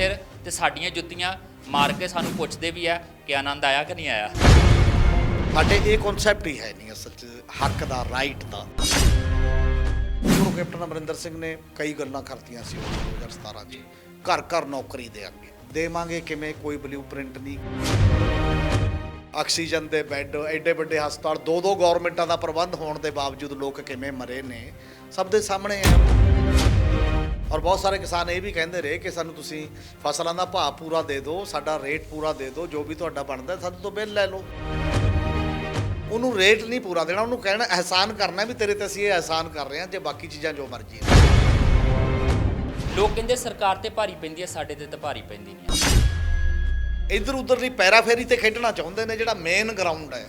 सिर ते साडियां जुत्तियां मार के सानू पुछदे भी है कि आनंद आया कि नहीं आया। ਸਾਡੇ ਇਹ ਕਨਸੈਪਟ ਹੀ ਹੈ ਨਹੀਂ ਅਸਲ 'ਚ ਹੱਕ ਦਾ, ਰਾਈਟ ਦਾ। ਉਦੋਂ ਕੈਪਟਨ ਅਮਰਿੰਦਰ ਸਿੰਘ ਨੇ ਕਈ ਗੱਲਾਂ ਕਰਤੀਆਂ ਸੀ 2017 'ਚ, ਘਰ ਘਰ ਨੌਕਰੀ ਦੇਵਾਂਗੇ ਕਿਵੇਂ, ਕੋਈ ਬਲੂ ਪ੍ਰਿੰਟ ਨਹੀਂ। ਆਕਸੀਜਨ ਦੇ ਬੈੱਡ, ਐਡੇ ਵੱਡੇ ਹਸਪਤਾਲ, ਦੋ ਗੌਰਮੈਂਟਾਂ ਦਾ ਪ੍ਰਬੰਧ ਹੋਣ ਦੇ ਬਾਵਜੂਦ ਲੋਕ ਕਿਵੇਂ ਮਰੇ ਨੇ ਸਭ ਦੇ ਸਾਹਮਣੇ ਹੈ। ਔਰ ਬਹੁਤ ਸਾਰੇ ਕਿਸਾਨ ਇਹ ਵੀ ਕਹਿੰਦੇ ਰਹੇ ਕਿ ਸਾਨੂੰ ਤੁਸੀਂ ਫਸਲਾਂ ਦਾ ਭਾਅ ਪੂਰਾ ਦੇ ਦਿਓ, ਸਾਡਾ ਰੇਟ ਪੂਰਾ ਦੇ ਦਿਓ, ਜੋ ਵੀ ਤੁਹਾਡਾ ਬਣਦਾ ਸਾਡੇ ਤੋਂ ਬਿੱਲ ਲੈ ਲਓ। ਉਹਨੂੰ ਰੇਟ ਨਹੀਂ ਪੂਰਾ ਦੇਣਾ, ਉਹਨੂੰ ਕਹਿਣਾ ਅਹਿਸਾਨ ਕਰਨਾ ਵੀ ਤੇਰੇ ਤੇ ਅਸੀਂ ਇਹ ਅਹਿਸਾਨ ਕਰ ਰਹੇ ਹਾਂ, ਜੇ ਬਾਕੀ ਚੀਜ਼ਾਂ ਜੋ ਮਰਜ਼ੀ ਹੈ। ਲੋਕ ਕਹਿੰਦੇ ਸਰਕਾਰ ਤੇ ਭਾਰੀ ਪੈਂਦੀ ਹੈ, ਸਾਡੇ ਤੇ ਤਾਂ ਭਾਰੀ ਪੈਂਦੀ ਨਹੀਂ। ਇੱਧਰ ਉੱਧਰ ਦੀ ਪੈਰਾਫੇਰੀ ਤੇ ਖੇਡਣਾ ਚਾਹੁੰਦੇ ਨੇ। ਜਿਹੜਾ ਮੇਨ ਗਰਾਊਂਡ ਹੈ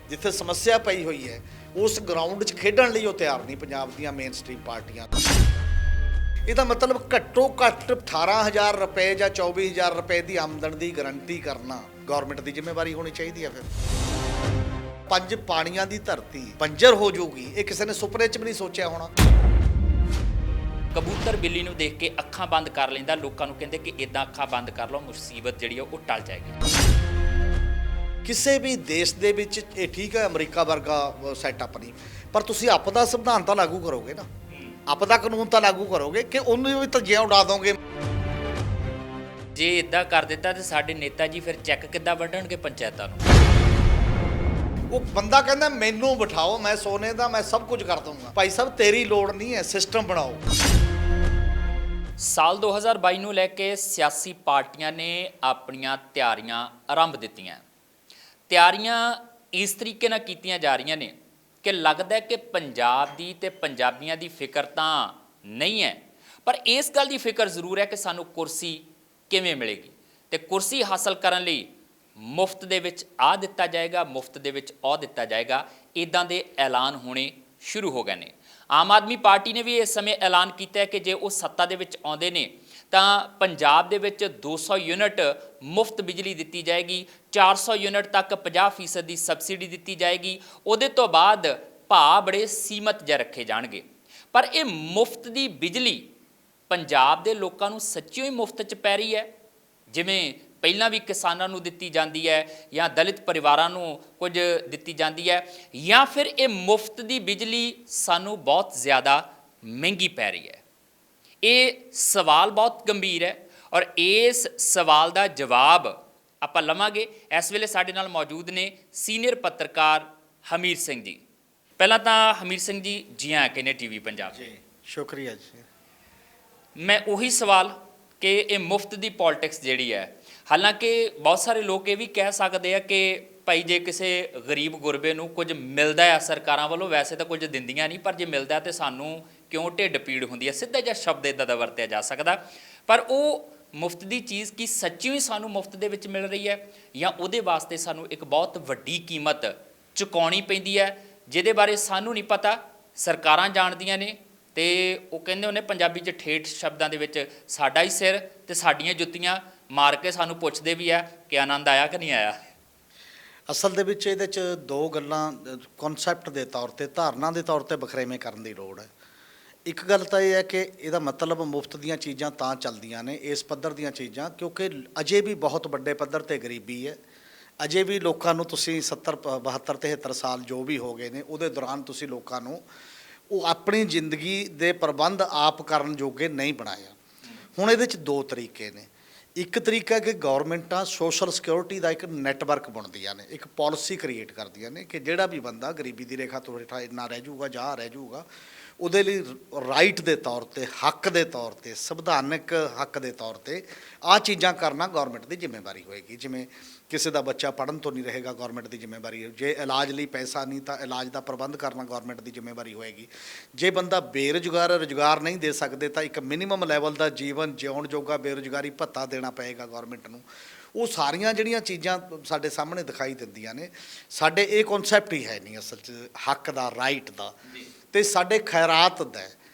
ਜਿੱਥੇ ਸਮੱਸਿਆ ਪਈ ਹੋਈ ਹੈ, ਉਸ ਗਰਾਊਂਡ 'ਚ ਖੇਡਣ ਲਈ ਉਹ ਤਿਆਰ ਨਹੀਂ ਪੰਜਾਬ ਦੀਆਂ ਮੇਨ ਸਟ੍ਰੀਮ ਪਾਰਟੀਆਂ। ਇਹਦਾ ਮਤਲਬ ਘੱਟੋ ਘੱਟ 18,000 ਰੁਪਏ ਜਾਂ 24,000 ਰੁਪਏ ਦੀ ਆਮਦਨ ਦੀ ਗਰੰਟੀ ਕਰਨਾ ਗੌਰਮੈਂਟ ਦੀ ਜ਼ਿੰਮੇਵਾਰੀ ਹੋਣੀ ਚਾਹੀਦੀ ਹੈ। ਫਿਰ 5 ਪਾਣੀਆਂ ਦੀ ਧਰਤੀ ਬੰਜਰ ਹੋ ਜਾਊਗੀ, ਇਹ ਕਿਸੇ ਨੇ ਸੁਪਨੇ 'ਚ ਵੀ ਨਹੀਂ ਸੋਚਿਆ ਹੋਣਾ। ਕਬੂਤਰ ਬਿੱਲੀ ਨੂੰ ਦੇਖ ਕੇ ਅੱਖਾਂ ਬੰਦ ਕਰ ਲੈਂਦਾ, ਲੋਕਾਂ ਨੂੰ ਕਹਿੰਦੇ ਕਿ ਇਦਾਂ ਅੱਖਾਂ ਬੰਦ ਕਰ ਲਓ, ਮੁਸੀਬਤ ਜਿਹੜੀ ਉਹ ਟਲ ਜਾਏਗੀ। ਕਿਸੇ ਵੀ ਦੇਸ਼ ਦੇ ਵਿੱਚ ਇਹ ਠੀਕ ਹੈ ਅਮਰੀਕਾ ਵਰਗਾ ਸੈਟਅਪ ਨਹੀਂ, ਪਰ ਤੁਸੀਂ ਆਪਦਾ ਸੰਵਿਧਾਨ ਤਾਂ ਲਾਗੂ ਕਰੋਗੇ ਨਾ, ਆਪਦਾ ਕਾਨੂੰਨ ਤਾਂ ਲਾਗੂ ਕਰੋਗੇ ਕਿ ਉਹਨੂੰ ਵੀ ਧੱਜੀਆਂ ਉਡਾ ਦੋਗੇ। ਜੇ ਇਦਾਂ ਕਰ ਦਿੱਤਾ ਤੇ ਸਾਡੇ ਨੇਤਾ ਜੀ ਫਿਰ ਚੈੱਕ ਕਿੱਦਾਂ ਵੱਢਣਗੇ ਪੰਚਾਇਤਾਂ ਨੂੰ। ਉਹ ਬੰਦਾ ਕਹਿੰਦਾ ਮੈਨੂੰ ਬਿਠਾਓ, ਮੈਂ ਸੋਨੇ ਦਾ ਮੈਂ ਸਭ ਕੁਝ ਕਰ ਦੂੰਗਾ। ਭਾਈ ਸਾਹਿਬ ਤੇਰੀ ਲੋੜ ਨਹੀਂ ਹੈ, ਸਿਸਟਮ ਬਣਾਓ। ਸਾਲ 2022 ਨੂੰ ਲੈ ਕੇ ਸਿਆਸੀ ਪਾਰਟੀਆਂ ਨੇ ਆਪਣੀਆਂ ਤਿਆਰੀਆਂ ਆਰੰਭ ਦਿੱਤੀਆਂ। ਤਿਆਰੀਆਂ ਇਸ ਤਰੀਕੇ ਨਾਲ ਕੀਤੀਆਂ ਜਾ ਰਹੀਆਂ ਨੇ ਕਿ ਲੱਗਦਾ ਹੈ ਕਿ ਪੰਜਾਬ ਦੀ ਤੇ ਪੰਜਾਬੀਆਂ ਦੀ ਫਿਕਰ ਤਾਂ ਨਹੀਂ ਹੈ, ਪਰ ਇਸ ਗੱਲ ਦੀ ਫਿਕਰ ਜ਼ਰੂਰ ਹੈ ਕਿ ਸਾਨੂੰ ਕੁਰਸੀ ਕਿਵੇਂ ਮਿਲੇਗੀ ਤੇ ਕੁਰਸੀ ਹਾਸਲ ਕਰਨ ਲਈ ਮੁਫਤ ਦੇ ਵਿੱਚ ਆ ਦਿੱਤਾ ਜਾਏਗਾ, ਮੁਫਤ ਦੇ ਵਿੱਚ ਉਹ ਦਿੱਤਾ ਜਾਏਗਾ। ਇਦਾਂ ਦੇ ਐਲਾਨ ਹੋਣੇ ਸ਼ੁਰੂ ਹੋ ਗਏ ਨੇ। ਆਮ ਆਦਮੀ ਪਾਰਟੀ ਨੇ ਵੀ ਇਸ ਸਮੇਂ ਐਲਾਨ ਕੀਤਾ ਹੈ ਕਿ ਜੇ ਉਹ ਸੱਤਾ ਦੇ ਵਿੱਚ ਆਉਂਦੇ ਨੇ ਤਾਂ ਪੰਜਾਬ ਦੇ ਵਿੱਚ 200 ਯੂਨਿਟ ਮੁਫਤ ਬਿਜਲੀ ਦਿੱਤੀ ਜਾਏਗੀ, 400 ਯੂਨਿਟ ਤੱਕ 50% ਦੀ ਸਬਸਿਡੀ ਦਿੱਤੀ ਜਾਏਗੀ। ਉਹਦੇ ਤੋਂ ਬਾਅਦ ਭਾਅ ਬੜੇ ਸੀਮਤ ਜਿਹੇ ਰੱਖੇ ਜਾਣਗੇ। ਪਰ ਇਹ ਮੁਫਤ ਦੀ ਬਿਜਲੀ ਪੰਜਾਬ ਦੇ ਲੋਕਾਂ ਨੂੰ ਸੱਚਿਓ ਹੀ ਮੁਫਤ 'ਚ ਪੈ ਰਹੀ ਹੈ, ਜਿਵੇਂ ਪਹਿਲਾਂ ਵੀ ਕਿਸਾਨਾਂ ਨੂੰ ਦਿੱਤੀ ਜਾਂਦੀ ਹੈ ਜਾਂ ਦਲਿਤ ਪਰਿਵਾਰਾਂ ਨੂੰ ਕੁਝ ਦਿੱਤੀ ਜਾਂਦੀ ਹੈ, ਜਾਂ ਫਿਰ ਇਹ ਮੁਫਤ ਦੀ ਬਿਜਲੀ ਸਾਨੂੰ ਬਹੁਤ ਜ਼ਿਆਦਾ ਮਹਿੰਗੀ ਪੈ ਰਹੀ ਹੈ? ਇਹ ਸਵਾਲ ਬਹੁਤ ਗੰਭੀਰ ਹੈ ਔਰ ਇਸ ਸਵਾਲ ਦਾ ਜਵਾਬ ਆਪਾਂ ਲਵਾਂਗੇ। ਇਸ ਵੇਲੇ ਸਾਡੇ ਨਾਲ ਮੌਜੂਦ ਨੇ ਸੀਨੀਅਰ ਪੱਤਰਕਾਰ ਹਮੀਰ ਸਿੰਘ ਜੀ। ਪਹਿਲਾਂ ਤਾਂ ਹਮੀਰ ਸਿੰਘ ਜੀ ਜੀ ਆਇਆਂ ਕਹਿੰਦੇ ਟੀਵੀ ਪੰਜਾਬ ਜੀ ਸ਼ੁਕਰੀਆ ਜੀ। ਮੈਂ ਉਹੀ ਸਵਾਲ ਕਿ ਇਹ ਮੁਫਤ ਦੀ ਪੋਲਿਟਿਕਸ ਜਿਹੜੀ ਹੈ, ਹਾਲਾਂਕਿ ਬਹੁਤ ਸਾਰੇ ਲੋਕ ਇਹ ਵੀ ਕਹਿ ਸਕਦੇ ਆ ਕਿ ਭਾਈ ਜੇ ਕਿਸੇ ਗਰੀਬ ਗੁਰਬੇ ਨੂੰ ਕੁਝ ਮਿਲਦਾ ਹੈ ਸਰਕਾਰਾਂ ਵੱਲੋਂ, ਵੈਸੇ ਤਾਂ ਕੁਝ ਦਿੰਦੀਆਂ ਨਹੀਂ, ਪਰ ਜੇ ਮਿਲਦਾ ਤੇ ਸਾਨੂੰ ਕਿਉਂ ਢਿੱਡ ਪੀੜ ਹੁੰਦੀ ਹੈ, ਸਿੱਧਾ ਜਿਹਾ ਸ਼ਬਦ ਇੱਦਾਂ ਦਾ ਵਰਤਿਆ ਜਾ ਸਕਦਾ। ਪਰ ਉਹ ਮੁਫਤ ਦੀ ਚੀਜ਼ ਕੀ ਸੱਚੀ ਹੀ ਸਾਨੂੰ ਮੁਫਤ ਦੇ ਵਿੱਚ ਮਿਲ ਰਹੀ ਹੈ, ਜਾਂ ਉਹਦੇ ਵਾਸਤੇ ਸਾਨੂੰ ਇੱਕ ਬਹੁਤ ਵੱਡੀ ਕੀਮਤ ਚੁਕਾਉਣੀ ਪੈਂਦੀ ਹੈ ਜਿਹਦੇ ਬਾਰੇ ਸਾਨੂੰ ਨਹੀਂ ਪਤਾ, ਸਰਕਾਰਾਂ ਜਾਣਦੀਆਂ ਨੇ। ਤੇ ਉਹ ਕਹਿੰਦੇ ਉਹਨੇ ਪੰਜਾਬੀ 'ਚ ਠੇਠ ਸ਼ਬਦਾਂ ਦੇ ਵਿੱਚ ਸਾਡਾ ਹੀ ਸਿਰ ਤੇ ਸਾਡੀਆਂ ਜੁੱਤੀਆਂ ਮਾਰ ਕੇ ਸਾਨੂੰ ਪੁੱਛਦੇ ਵੀ ਆ ਕਿ ਆਨੰਦ ਆਇਆ ਕਿ ਨਹੀਂ ਆਇਆ। ਅਸਲ ਦੇ ਵਿੱਚ ਇਹਦੇ 'ਚ ਦੋ ਗੱਲਾਂ ਕਨਸੈਪਟ ਦੇ ਤੌਰ ਤੇ, ਧਾਰਨਾ ਦੇ ਤੌਰ ਤੇ ਵਖਰੇਵੇਂ ਕਰਨ ਦੀ ਲੋੜ ਹੈ। ਇੱਕ ਗੱਲ ਤਾਂ ਇਹ ਹੈ ਕਿ ਇਹਦਾ ਮਤਲਬ ਮੁਫਤ ਦੀਆਂ ਚੀਜ਼ਾਂ ਤਾਂ ਚੱਲਦੀਆਂ ਨੇ, ਇਸ ਪੱਧਰ ਦੀਆਂ ਚੀਜ਼ਾਂ, ਕਿਉਂਕਿ ਅਜੇ ਵੀ ਬਹੁਤ ਵੱਡੇ ਪੱਧਰ ਤੇ ਗਰੀਬੀ ਹੈ। ਅਜੇ ਵੀ ਲੋਕਾਂ ਨੂੰ ਤੁਸੀਂ 70 72 73 ਸਾਲ ਜੋ ਵੀ ਹੋ ਗਏ ਨੇ, ਉਹਦੇ ਦੌਰਾਨ ਤੁਸੀਂ ਲੋਕਾਂ ਨੂੰ ਉਹ ਆਪਣੀ ਜ਼ਿੰਦਗੀ ਦੇ ਪ੍ਰਬੰਧ ਆਪ ਕਰਨ ਜੋਗੇ ਨਹੀਂ ਬਣਾਇਆ। ਹੁਣ ਇਹਦੇ 'ਚ ਦੋ ਤਰੀਕੇ ਨੇ। ਇੱਕ ਤਰੀਕਾ ਕਿ ਗੌਰਮੈਂਟਾਂ ਸੋਸ਼ਲ ਸਿਕਿਉਰਿਟੀ ਦਾ ਇੱਕ ਨੈਟਵਰਕ ਬਣਦੀਆਂ ਨੇ, ਇੱਕ ਪਾਲਿਸੀ ਕ੍ਰੀਏਟ ਕਰਦੀਆਂ ਨੇ ਕਿ ਜਿਹੜਾ ਵੀ ਬੰਦਾ ਗਰੀਬੀ ਦੀ ਰੇਖਾ ਤੋਂ ਹੇਠਾਂ ਇੰਨਾ ਰਹਿ ਜਾਊਗਾ ਜਾਂ ਰਹਿ ਜਾਊਗਾ, ਉਹਦੇ ਲਈ ਰਾਈਟ ਦੇ ਤੌਰ ਤੇ, ਹੱਕ ਦੇ ਤੌਰ ਤੇ, ਸੰਵਿਧਾਨਕ ਹੱਕ ਦੇ ਤੌਰ ਤੇ ਆਹ ਚੀਜ਼ਾਂ ਕਰਨਾ ਗੌਰਮੈਂਟ ਦੀ ਜ਼ਿੰਮੇਵਾਰੀ ਹੋਏਗੀ। ਜਿਵੇਂ ਕਿਸੇ ਦਾ ਬੱਚਾ ਪੜ੍ਹਨ ਤੋਂ ਨਹੀਂ ਰਹੇਗਾ, ਗੌਰਮੈਂਟ ਦੀ ਜ਼ਿੰਮੇਵਾਰੀ ਹੈ। ਜੇ ਇਲਾਜ ਲਈ ਪੈਸਾ ਨਹੀਂ ਤਾਂ ਇਲਾਜ ਦਾ ਪ੍ਰਬੰਧ ਕਰਨਾ ਗੌਰਮੈਂਟ ਦੀ ਜ਼ਿੰਮੇਵਾਰੀ ਹੋਏਗੀ। ਜੇ ਬੰਦਾ ਬੇਰੁਜ਼ਗਾਰ, ਰੁਜ਼ਗਾਰ ਨਹੀਂ ਦੇ ਸਕਦੇ ਤਾਂ ਇੱਕ ਮਿਨੀਮਮ ਲੈਵਲ ਦਾ ਜੀਵਨ ਜਿਉਣ ਜੋਗਾ ਬੇਰੁਜ਼ਗਾਰੀ ਭੱਤਾ ਦੇਣਾ ਪਏਗਾ ਗੌਰਮੈਂਟ ਨੂੰ। ਉਹ ਸਾਰੀਆਂ ਜਿਹੜੀਆਂ ਚੀਜ਼ਾਂ ਸਾਡੇ ਸਾਹਮਣੇ ਦਿਖਾਈ ਦਿੰਦੀਆਂ ਨੇ। ਸਾਡੇ ਇਹ ਕਨਸੈਪਟ ਹੀ ਹੈ ਨਹੀਂ ਅਸਲ 'ਚ ਹੱਕ ਦਾ, ਰਾਈਟ ਦਾ, ਤੇ ਸਾਡੇ ਖੈਰਾਤ ਦਾ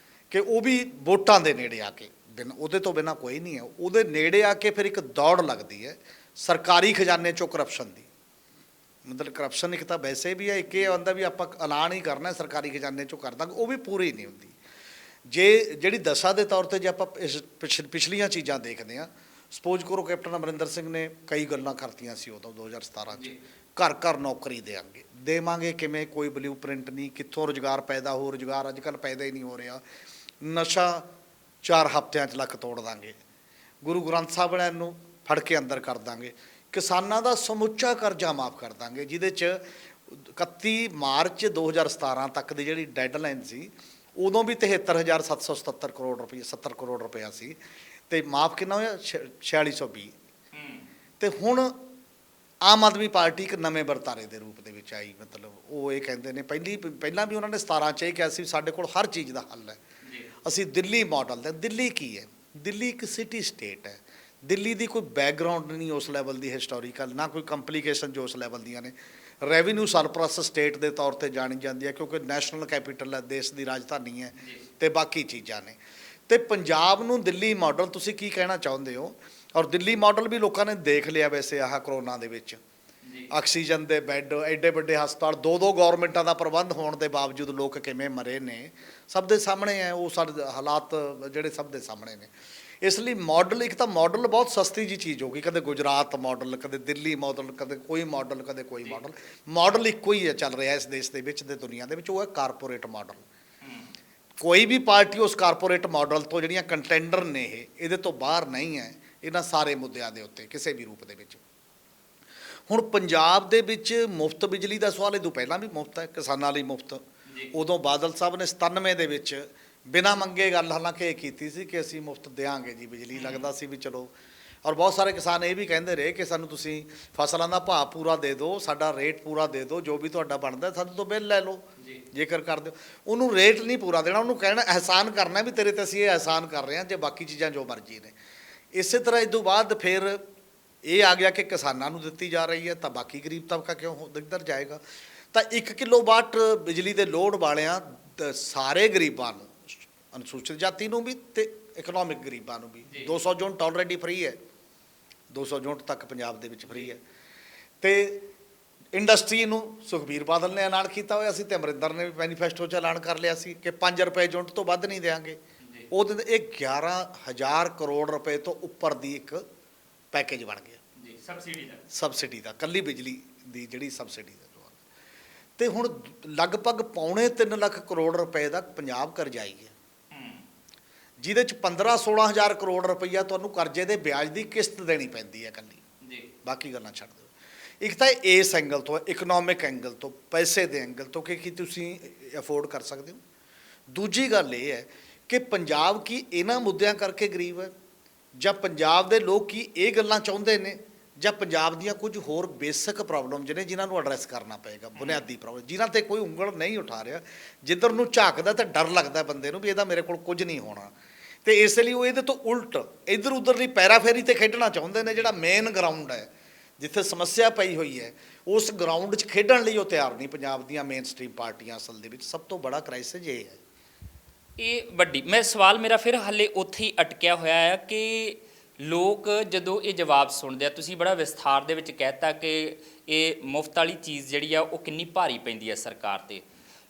ਕਿ ਉਹ ਵੀ ਵੋਟਾਂ ਦੇ ਨੇੜੇ ਆ ਕੇ, ਉਹਦੇ ਤੋਂ ਬਿਨਾਂ ਕੋਈ ਨਹੀਂ ਹੈ। ਉਹਦੇ ਨੇੜੇ ਆ ਕੇ ਫਿਰ ਇੱਕ ਦੌੜ ਲੱਗਦੀ ਹੈ ਸਰਕਾਰੀ ਖਜ਼ਾਨੇ 'ਚੋਂ ਕਰਪਸ਼ਨ ਦੀ। ਮਤਲਬ ਕਰਪਸ਼ਨ ਇੱਕ ਤਾਂ ਵੈਸੇ ਵੀ ਹੈ, ਇੱਕ ਇਹ ਆਉਂਦਾ ਵੀ ਆਪਾਂ ਐਲਾਨ ਹੀ ਕਰਨਾ ਸਰਕਾਰੀ ਖਜ਼ਾਨੇ 'ਚੋਂ ਕਰ ਦਾਂਗੇ, ਉਹ ਵੀ ਪੂਰੀ ਨਹੀਂ ਹੁੰਦੀ। ਜੇ ਜਿਹੜੀ ਦਸ਼ਾ ਦੇ ਤੌਰ ਤੇ ਜੇ ਆਪਾਂ ਪਿਛਲੀਆਂ ਚੀਜ਼ਾਂ ਦੇਖਦੇ ਹਾਂ, ਸਪੋਜ਼ ਕਰੋ ਕੈਪਟਨ ਅਮਰਿੰਦਰ ਸਿੰਘ ਨੇ ਕਈ ਗੱਲਾਂ ਕਰਤੀਆਂ ਸੀ ਉਦੋਂ 2017 'ਚ, ਘਰ ਘਰ ਨੌਕਰੀ ਦੇਵਾਂਗੇ ਕਿਵੇਂ, ਕੋਈ ਬਲੂ ਪ੍ਰਿੰਟ ਨਹੀਂ, ਕਿੱਥੋਂ ਰੁਜ਼ਗਾਰ ਪੈਦਾ ਹੋ, ਰੁਜ਼ਗਾਰ ਅੱਜ ਕੱਲ੍ਹ ਪੈਦਾ ਹੀ ਨਹੀਂ ਹੋ ਰਿਹਾ, ਨਸ਼ਾ 4 ਹਫ਼ਤਿਆਂ 'ਚ ਲੱਕ ਤੋੜ ਦਾਂਗੇ, ਗੁਰੂ ਗ੍ਰੰਥ ਸਾਹਿਬ ਵਾਲਿਆਂ ਨੂੰ ਫੜ ਕੇ ਅੰਦਰ ਕਰ ਦਾਂਗੇ, ਕਿਸਾਨਾਂ ਦਾ ਸਮੁੱਚਾ ਕਰਜ਼ਾ ਮਾਫ ਕਰ ਦਾਂਗੇ, ਜਿਹਦੇ 'ਚ 31 ਮਾਰਚ 2017 ਤੱਕ ਦੀ ਜਿਹੜੀ ਡੈਡਲਾਈਨ ਸੀ ਉਦੋਂ ਵੀ 73,777 ਕਰੋੜ ਰੁਪਏ 70 ਕਰੋੜ ਰੁਪਇਆ ਸੀ, ਤੇ ਮਾਫ ਕਿੰਨਾ ਹੋਇਆ 4620। ਤੇ ਹੁਣ ਆਮ ਆਦਮੀ ਪਾਰਟੀ ਇੱਕ ਨਵੇਂ ਵਰਤਾਰੇ ਦੇ ਰੂਪ ਦੇ ਵਿੱਚ ਆਈ, ਮਤਲਬ ਉਹ ਇਹ ਕਹਿੰਦੇ ਨੇ ਪਹਿਲਾਂ ਵੀ ਉਹਨਾਂ ਨੇ 17 'ਚ ਇਹ ਕਿਹਾ ਸੀ ਸਾਡੇ ਕੋਲ ਹਰ ਚੀਜ਼ ਦਾ ਹੱਲ ਹੈ, ਅਸੀਂ ਦਿੱਲੀ ਮਾਡਲ ਦਾ। ਦਿੱਲੀ ਕੀ ਹੈ? ਦਿੱਲੀ ਇੱਕ ਸਿਟੀ ਸਟੇਟ ਹੈ, ਦਿੱਲੀ ਦੀ ਕੋਈ ਬੈਕਗਰਾਉਂਡ ਨਹੀਂ ਉਸ ਲੈਵਲ ਦੀ ਹਿਸਟੋਰੀਕਲ, ਨਾ ਕੋਈ ਕੰਪਲੀਕੇਸ਼ਨ ਜੋ ਉਸ ਲੈਵਲ ਦੀਆਂ ਨੇ। ਰੈਵਨਿਊ ਸਰਪਲਸ ਸਟੇਟ ਦੇ ਤੌਰ ਤੇ ਜਾਣੀ ਜਾਂਦੀ ਹੈ ਕਿਉਂਕਿ ਨੈਸ਼ਨਲ ਕੈਪੀਟਲ ਹੈ, ਦੇਸ਼ ਦੀ ਰਾਜਧਾਨੀ ਹੈ, ਤੇ ਬਾਕੀ ਚੀਜ਼ਾਂ ਨੇ। ਤੇ ਪੰਜਾਬ ਨੂੰ ਦਿੱਲੀ ਮਾਡਲ ਤੁਸੀਂ ਕੀ ਕਹਿਣਾ ਚਾਹੁੰਦੇ ਹੋ? ਔਰ ਦਿੱਲੀ ਮਾਡਲ ਵੀ ਲੋਕਾਂ ਨੇ ਦੇਖ ਲਿਆ ਵੈਸੇ ਆਹ ਕਰੋਨਾ ਦੇ ਵਿੱਚ, ਆਕਸੀਜਨ ਦੇ ਬੈੱਡ, ਐਡੇ ਵੱਡੇ ਹਸਪਤਾਲ, 2 ਗੌਰਮੈਂਟਾਂ ਦਾ ਪ੍ਰਬੰਧ ਹੋਣ ਦੇ ਬਾਵਜੂਦ ਲੋਕ ਕਿਵੇਂ ਮਰੇ ਨੇ ਸਭ ਦੇ ਸਾਹਮਣੇ ਹੈ, ਉਹ ਸਾਡੇ ਹਾਲਾਤ ਜਿਹੜੇ ਸਭ ਦੇ ਸਾਹਮਣੇ ਨੇ। ਇਸ ਲਈ ਮਾਡਲ, ਇੱਕ ਤਾਂ ਮਾਡਲ ਬਹੁਤ ਸਸਤੀ ਜੀ ਚੀਜ਼ ਹੋ ਗਈ, ਕਦੇ ਗੁਜਰਾਤ ਮਾਡਲ, ਕਦੇ ਦਿੱਲੀ ਮਾਡਲ, ਕਦੇ ਕੋਈ ਮਾਡਲ, ਕਦੇ ਕੋਈ ਮਾਡਲ। ਮਾਡਲ ਇੱਕੋ ਹੀ ਹੈ ਚੱਲ ਰਿਹਾ ਇਸ ਦੇਸ਼ ਦੇ ਵਿੱਚ ਤੇ ਦੁਨੀਆ ਦੇ ਵਿੱਚ, ਉਹ ਹੈ ਕਾਰਪੋਰੇਟ ਮਾਡਲ। ਕੋਈ ਵੀ ਪਾਰਟੀ ਉਸ ਕਾਰਪੋਰੇਟ ਮਾਡਲ ਤੋਂ ਜਿਹੜੀਆਂ ਕੰਟੈਂਡਰ ਨੇ ਇਹਦੇ ਤੋਂ ਬਾਹਰ ਨਹੀਂ ਹੈ ਇਹਨਾਂ ਸਾਰੇ ਮੁੱਦਿਆਂ ਦੇ ਉੱਤੇ ਕਿਸੇ ਵੀ ਰੂਪ ਦੇ ਵਿੱਚ। ਹੁਣ ਪੰਜਾਬ ਦੇ ਵਿੱਚ ਮੁਫਤ ਬਿਜਲੀ ਦਾ ਸਵਾਲ ਇਹ ਤੋਂ ਪਹਿਲਾਂ ਵੀ ਮੁਫਤ ਹੈ, ਕਿਸਾਨਾਂ ਲਈ ਮੁਫਤ। ਉਦੋਂ ਬਾਦਲ ਸਾਹਿਬ ਨੇ 97 ਦੇ ਵਿੱਚ ਬਿਨਾਂ ਮੰਗੇ ਗੱਲ ਹਾਲਾਂਕਿ ਇਹ ਕੀਤੀ ਸੀ ਕਿ ਅਸੀਂ ਮੁਫਤ ਦਿਆਂਗੇ ਜੀ ਬਿਜਲੀ, ਲੱਗਦਾ ਸੀ ਵੀ ਚਲੋ। ਔਰ ਬਹੁਤ ਸਾਰੇ ਕਿਸਾਨ ਇਹ ਵੀ ਕਹਿੰਦੇ ਰਹੇ ਕਿ ਸਾਨੂੰ ਤੁਸੀਂ ਫਸਲਾਂ ਦਾ ਭਾਅ ਪੂਰਾ ਦੇ ਦਿਓ, ਸਾਡਾ ਰੇਟ ਪੂਰਾ ਦੇ ਦਿਓ, ਜੋ ਵੀ ਤੁਹਾਡਾ ਬਣਦਾ ਸਾਡੇ ਤੋਂ ਬਿੱਲ ਲੈ ਲਓ ਜੇਕਰ ਕਰ ਦਿਓ। ਉਹਨੂੰ ਰੇਟ ਨਹੀਂ ਪੂਰਾ ਦੇਣਾ, ਉਹਨੂੰ ਕਹਿਣਾ ਅਹਿਸਾਨ ਕਰਨਾ ਵੀ ਤੇਰੇ 'ਤੇ ਅਸੀਂ ਇਹ ਅਹਿਸਾਨ ਕਰ ਰਹੇ ਹਾਂ, ਜੇ ਬਾਕੀ ਚੀਜ਼ਾਂ ਜੋ ਮਰਜ਼ੀ ਨੇ। ਇਸੇ ਤਰ੍ਹਾਂ ਇਸ ਤੋਂ ਬਾਅਦ ਫਿਰ ਇਹ ਆ ਗਿਆ ਕਿ ਕਿਸਾਨਾਂ ਨੂੰ ਦਿੱਤੀ ਜਾ ਰਹੀ ਹੈ ਤਾਂ ਬਾਕੀ ਗਰੀਬ ਤਬਕਾ ਕਿਉਂ ਇੱਧਰ ਜਾਏਗਾ। ਤਾਂ 1 ਕਿਲੋਵਾਟ ਬਿਜਲੀ ਦੇ ਲੋਡ ਵਾਲਿਆਂ ਸਾਰੇ ਗਰੀਬਾਂ ਨੂੰ, ਅਨੁਸੂਚਿਤ ਜਾਤੀ ਨੂੰ ਵੀ ਤੇ ਇਕਨੋਮਿਕ ਗਰੀਬਾਂ ਨੂੰ ਵੀ 200 ਯੂਨਿਟ ਆਲਰੇਡੀ ਫ੍ਰੀ ਹੈ, 200 ਯੂਨਿਟ ਤੱਕ ਪੰਜਾਬ ਦੇ ਵਿੱਚ ਫ੍ਰੀ ਹੈ। ਤੇ ਇੰਡਸਟਰੀ ਨੂੰ ਸੁਖਬੀਰ ਬਾਦਲ ਨੇ ਐਲਾਨ ਕੀਤਾ ਹੋਇਆ ਸੀ ਤੇ ਅਮਰਿੰਦਰ ਨੇ ਵੀ ਮੈਨੀਫੈਸਟੋ 'ਚ ਐਲਾਨ ਕਰ ਲਿਆ ਸੀ ਕਿ 5 ਰੁਪਏ ਯੂਨਿਟ ਤੋਂ ਵੱਧ ਨਹੀਂ ਦੇਵਾਂਗੇ। ਉਹਦੇ ਇਹ 11,000 ਕਰੋੜ ਰੁਪਏ ਤੋਂ ਉੱਪਰ ਦੀ ਇੱਕ ਪੈਕੇਜ ਬਣ ਗਿਆ ਜੀ, ਸਬਸਿਡੀ ਦਾ ਕੱਲੀ ਬਿਜਲੀ ਦੀ ਜਿਹੜੀ ਸਬਸਿਡੀ ਦਾ। ਤੇ ਹੁਣ ਲਗਭਗ 2.25 ਲੱਖ ਕਰੋੜ ਰੁਪਏ ਦਾ ਪੰਜਾਬ ਕਰਜ਼ਾਈ ਹੈ, ਜਿਹਦੇ 'ਚ 15-16 ਹਜ਼ਾਰ ਕਰੋੜ ਰੁਪਈਆ ਤੁਹਾਨੂੰ ਕਰਜ਼ੇ ਦੇ ਵਿਆਜ ਦੀ ਕਿਸ਼ਤ ਦੇਣੀ ਪੈਂਦੀ ਹੈ ਇਕੱਲੀ, ਬਾਕੀ ਗੱਲਾਂ ਛੱਡ ਦਿਓ। ਇੱਕ ਤਾਂ ਇਸ ਐਂਗਲ ਤੋਂ, ਇਕਨੋਮਿਕ ਐਂਗਲ ਤੋਂ, ਪੈਸੇ ਦੇ ਐਂਗਲ ਤੋਂ ਕਿ ਤੁਸੀਂ ਅਫੋਰਡ ਕਰ ਸਕਦੇ ਹੋ। ਦੂਜੀ ਗੱਲ ਇਹ ਹੈ ਕਿ ਪੰਜਾਬ ਕੀ ਇਹਨਾਂ ਮੁੱਦਿਆਂ ਕਰਕੇ ਗਰੀਬ ਹੈ, ਜਾਂ ਪੰਜਾਬ ਦੇ ਲੋਕ ਕੀ ਇਹ ਗੱਲਾਂ ਚਾਹੁੰਦੇ ਨੇ, ਜਾਂ ਪੰਜਾਬ ਦੀਆਂ ਕੁਝ ਹੋਰ ਬੇਸਿਕ ਪ੍ਰੋਬਲਮ ਨੇ ਜਿਨ੍ਹਾਂ ਨੂੰ ਐਡਰੈਸ ਕਰਨਾ ਪਏਗਾ, ਬੁਨਿਆਦੀ ਪ੍ਰੋਬਲਮ ਜਿਨ੍ਹਾਂ 'ਤੇ ਕੋਈ ਉਂਗਲ ਨਹੀਂ ਉਠਾ ਰਿਹਾ, ਜਿੱਧਰ ਨੂੰ ਝਾਕਦਾ ਤਾਂ ਡਰ ਲੱਗਦਾ ਬੰਦੇ ਨੂੰ ਵੀ ਇਹਦਾ ਮੇਰੇ ਕੋਲ ਕੁਝ ਨਹੀਂ ਹੋਣਾ। ਤੇ ਇਸ ਲਈ ਉਹ ਇਹਦੇ ਤੋਂ ਉਲਟ ਇੱਧਰ ਉੱਧਰ ਦੀ ਪੈਰਾਫੇਰੀ 'ਤੇ ਖੇਡਣਾ ਚਾਹੁੰਦੇ ਨੇ। ਜਿਹੜਾ ਮੇਨ ਗਰਾਊਂਡ ਹੈ ਜਿੱਥੇ ਸਮੱਸਿਆ ਪਈ ਹੋਈ ਹੈ ਉਸ ਗਰਾਊਂਡ 'ਚ ਖੇਡਣ ਲਈ ਉਹ ਤਿਆਰ ਨਹੀਂ ਪੰਜਾਬ ਦੀਆਂ ਮੇਨ ਸਟ੍ਰੀਮ ਪਾਰਟੀਆਂ। ਅਸਲ ਦੇ ਵਿੱਚ ਸਭ ਤੋਂ ਬੜਾ ਕ੍ਰਾਈਸਿਸ ਇਹ ਹੈ। ਇਹ ਵੱਡੀ ਸਵਾਲ ਮੇਰਾ ਫਿਰ ਹਾਲੇ ਉੱਥੇ ਹੀ ਅਟਕਿਆ ਹੋਇਆ ਹੈ ਕਿ ਲੋਕ ਜਦੋਂ ਇਹ ਜਵਾਬ ਸੁਣਦੇ ਆ, ਤੁਸੀਂ ਬੜਾ ਵਿਸਥਾਰ ਦੇ ਵਿੱਚ ਕਹਿਤਾ ਕਿ ਇਹ ਮੁਫਤ ਵਾਲੀ ਚੀਜ਼ ਜਿਹੜੀ ਆ ਉਹ ਕਿੰਨੀ ਭਾਰੀ ਪੈਂਦੀ ਹੈ ਸਰਕਾਰ 'ਤੇ।